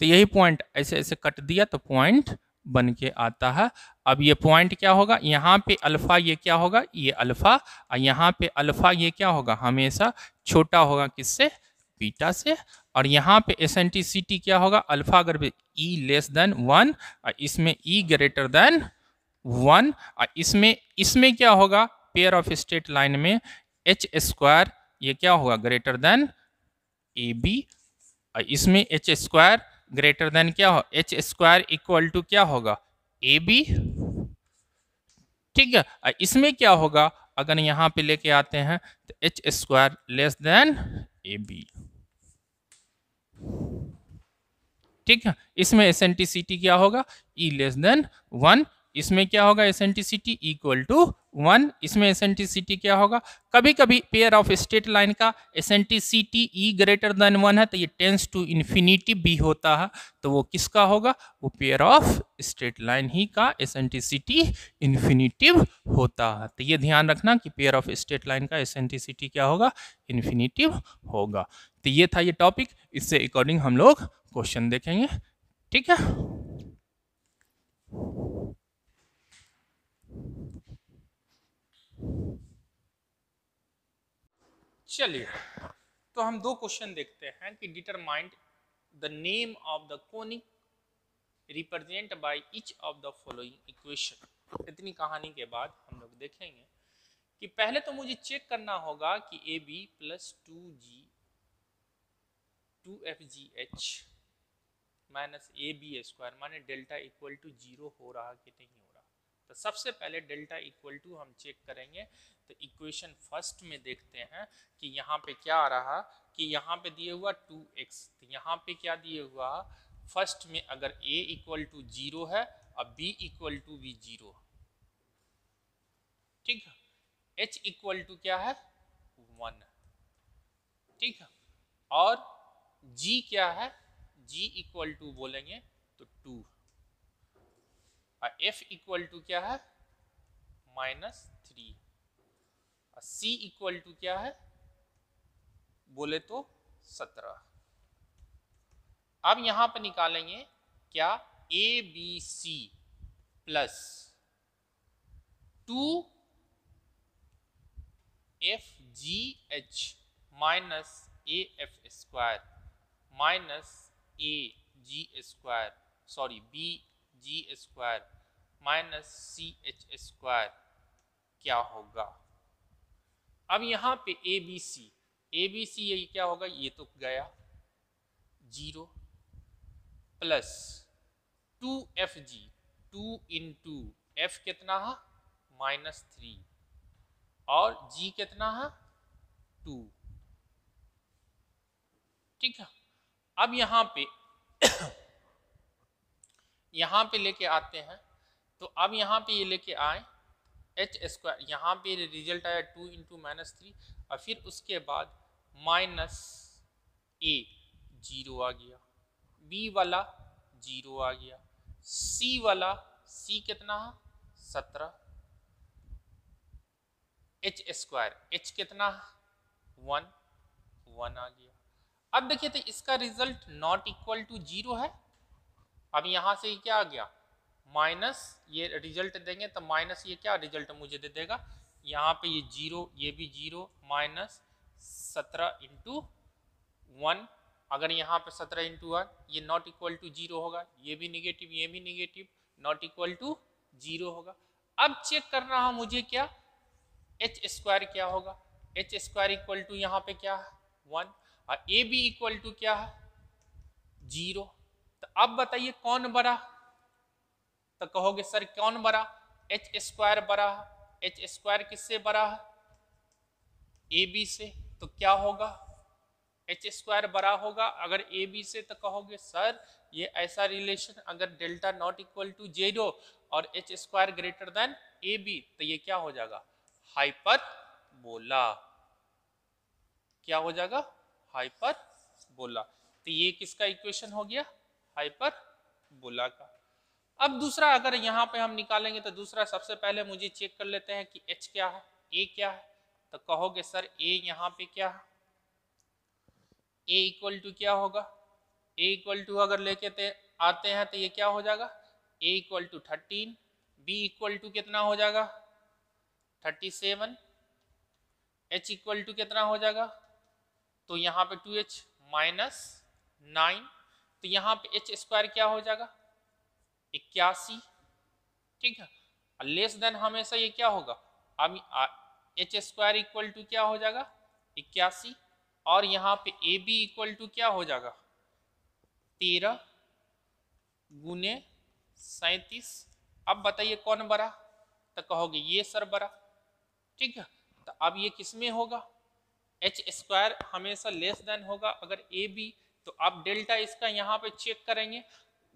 तो यही पॉइंट ऐसे ऐसे कट दिया तो पॉइंट बन के आता है। अब ये पॉइंट क्या होगा, यहाँ पे अल्फा ये क्या होगा, ये अल्फा, और यहाँ पे अल्फा ये क्या होगा, हमेशा छोटा होगा किससे, बीटा से, और यहाँ पे एसेंट्रिसिटी क्या होगा, अल्फा अगर ई लेस देन 1, और इसमें ई ग्रेटर देन 1, और इसमें क्या होगा, पेयर ऑफ स्ट्रेट लाइन में एच स्क्वायर ये क्या होगा, ग्रेटर देन ए बी, और इसमें एच स्क्वायर ग्रेटर देन क्या हो, एच स्क्वायर इक्वल टू क्या होगा, ए बी, ठीक है, इसमें क्या होगा, अगर यहां पे लेके आते हैं तो H square less than A B, ठीक है, इसमें एसेंट्रिसिटी क्या होगा, ई लेस देन 1, इसमें क्या होगा, एसेंट्रिसिटी इक्वल टू 1, इसमें एसेंट्रिसिटी क्या होगा, कभी कभी पेयर ऑफ स्ट्रेट लाइन का एसेंट्रिसिटी ई ग्रेटर देन 1 है तो ये टेंस टू इन्फिनिटी भी होता है, तो वो किसका होगा, वो पेयर ऑफ स्ट्रेट लाइन ही का एसेंट्रिसिटी इन्फिनिटिव होता है। तो ये ध्यान रखना कि पेयर ऑफ स्ट्रेट लाइन का एसेंट्रिसिटी क्या होगा, इन्फिनिटिव होगा। तो ये था ये टॉपिक, इससे अकॉर्डिंग हम लोग क्वेश्चन देखेंगे, ठीक है। चलिए, तो हम दो क्वेश्चन देखते हैं कि determined the name of the conic represent by each of the following equation. इतनी कहानी के बाद हम लोग देखेंगे कि पहले तो मुझे चेक करना होगा कि A B plus 2FGH minus A B square माने डेल्टा इक्वल टू 0 हो रहा कि नहीं हो रहा। तो सबसे पहले डेल्टा इक्वल टू हम चेक करेंगे। तो इक्वेशन फर्स्ट में देखते हैं कि यहाँ पे क्या आ रहा कि यहाँ पे दिए हुआ 2x, तो यहाँ पे क्या दिए हुआ फर्स्ट में अगर a इक्वल टू 0 है और b इक्वल टू भी 0, ठीक है, h इक्वल टू क्या है 1, ठीक है, और g क्या है, g इक्वल टू बोलेंगे तो 2, और f इक्वल टू क्या है -3, और c इक्वल टू क्या है बोले तो 17। अब यहां पर निकालेंगे क्या A B C plus 2FGH minus AF square minus AG square BG square minus CH square क्या होगा। अब यहां पे ABC ये क्या होगा, ये तो गया 0 प्लस 2FG 2 इंटू F कितना है -3 और G कितना है 2, ठीक है। अब यहाँ पे लेके आते हैं। तो अब यहाँ पे ये लेके आए h स्क्वायर, यहाँ पे रिजल्ट आया 2 इंटू -3 और फिर उसके बाद माइनस a 0 आ गया, b वाला 0 आ गया, c वाला c कितना है 17, h स्क्वायर h कितना 1 आ गया। अब देखिए तो इसका रिजल्ट नॉट इक्वल टू 0 है। अब यहां से क्या आ गया माइनस, ये रिजल्ट देंगे तो माइनस ये क्या रिजल्ट मुझे दे देगा, यहाँ पे ये 0 ये भी 0 माइनस 17 इंटू 1, अगर यहाँ पे 17 इंटू 1 ये नॉट इक्वल टू 0 होगा, ये भी निगेटिव नॉट इक्वल टू 0 होगा। अब चेक करना है मुझे क्या h स्क्वायर क्या होगा, h स्क्वायर इक्वल टू यहाँ पे क्या है 1 और ए बी इक्वल टू क्या है 0। तो अब बताइए कौन बड़ा, तो कहोगे सर कौन बड़ा, h स्क्वायर बड़ा है, h स्क्वायर किससे बड़ा है ए बी से, तो क्या होगा h स्क्वायर बड़ा होगा अगर ए बी से। तो कहोगे सर ये ऐसा रिलेशन अगर डेल्टा नॉट इक्वल टू 0 और h square greater than A B, तो ये क्या हो जाएगा हाइपरबोला, क्या हो जाएगा हाइपरबोला। तो ये किसका इक्वेशन हो गया हाइपरबोला का। अब दूसरा अगर यहाँ पे हम निकालेंगे तो दूसरा सबसे पहले मुझे चेक कर लेते हैं कि h क्या है a क्या है। तो कहोगे सर a यहाँ पे क्या है, a इक्वल टू क्या होगा, a इक्वल टू अगर लेके आते हैं तो ये क्या हो जाएगा a equal to 13, b equal to कितना हो जाएगा 37, h इक्वल टू कितना हो जाएगा, तो यहाँ पे 2h माइनस 9, तो यहाँ पे h स्क्वायर क्या हो जाएगा 81, ठीक है। लेस देन हमेशा ये क्या होगा, अब h स्क्वायर इक्वल टू क्या हो जाएगा 81 और यहाँ पे ए बी इक्वल टू क्या हो जाएगा 13 गुने 37। अब बताइए कौन बड़ा, तो कहोगे ये सर बड़ा, ठीक है। तो अब ये किसमें होगा, h स्क्वायर हमेशा लेस देन होगा अगर ए बी। तो अब डेल्टा इसका यहाँ पे चेक करेंगे,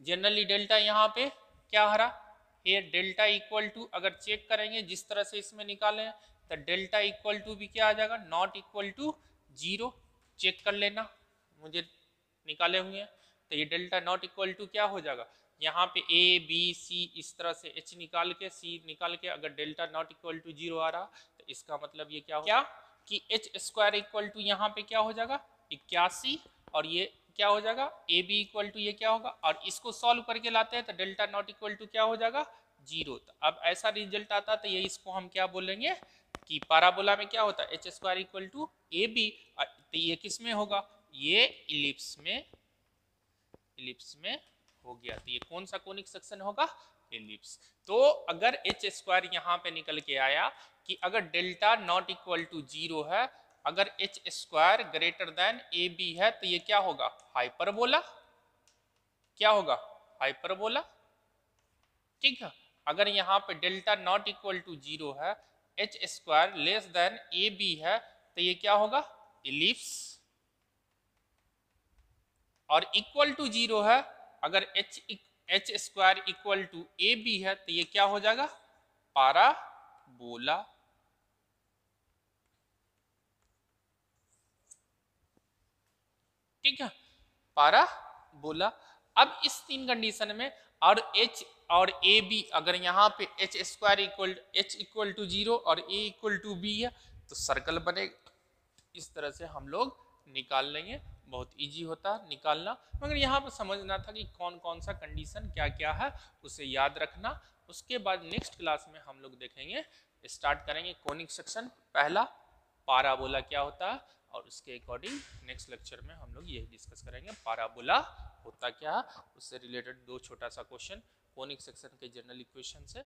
जनरली डेल्टा यहाँ पे क्या हरा ये डेल्टा इक्वल टू अगर चेक करेंगे जिस तरह से इसमें निकाले तो डेल्टा इक्वल टू भी क्या आ जाएगा नॉट इक्वल टू 0, चेक कर लेना मुझे निकाले हुए हैं। तो ये डेल्टा नॉट इक्वल टू क्या हो जाएगा, यहाँ पे ए बी सी इस तरह से h निकाल के c निकाल के अगर डेल्टा नॉट इक्वल टू 0 आ रहा तो इसका मतलब ये क्या कि h स्क्वायर इक्वल टू यहाँ पे क्या हो जाएगा 81 और ये क्या हो जाएगा ए बी इक्वल टू ये क्या होगा, और इसको सॉल्व करके लाते हैं तो डेल्टा नॉट इक्वल टू क्या हो जाएगा 0। तो अब ऐसा रिजल्ट आता तो ये इसको हम क्या बोलेंगे कि पैराबोला में क्या होता है h square equal to A B, तो ये किस में होगा ये इलिप्स में इलिप्स में हो गया। तो ये कौन सा कोनिक सेक्शन होगा? इलिप्स। तो अगर एच स्क्वायर यहाँ पे निकल के आया कि अगर डेल्टा नॉट इक्वल टू 0 है, अगर H square greater than A B है, तो ये क्या होगा? हाइपरबोला। क्या होगा? हाइपरबोला। ठीक है। अगर यहाँ पे डेल्टा नॉट इक्वल टू 0 है, H square less than A B है, तो ये क्या होगा? इलिप्स। और इक्वल टू 0 है, अगर H square equal to A B है, तो ये क्या हो जाएगा? पाराबोला। ठीक है, पाराबोला। अब इस तीन कंडीशन में और एच और ए बी, अगर यहाँ पे एच स्क्वायर इक्वल टू 0 और ए इक्वल टू बी है, तो सर्कल बनेगा। इस तरह से हम लोग निकाल लेंगे। बहुत इजी होता है निकालना, मगर यहाँ पर समझना था कि कौन कौन सा कंडीशन क्या क्या है, उसे याद रखना। उसके बाद नेक्स्ट क्लास में हम लोग देखेंगे, स्टार्ट करेंगे कोनिक सेक्शन पहला, पाराबोला क्या होता है, और उसके अकॉर्डिंग नेक्स्ट लेक्चर में हम लोग यही डिस्कस करेंगे पाराबोला होता क्या है, उससे रिलेटेड दो छोटा सा क्वेश्चन कोनिक सेक्शन के जनरल इक्वेशन से।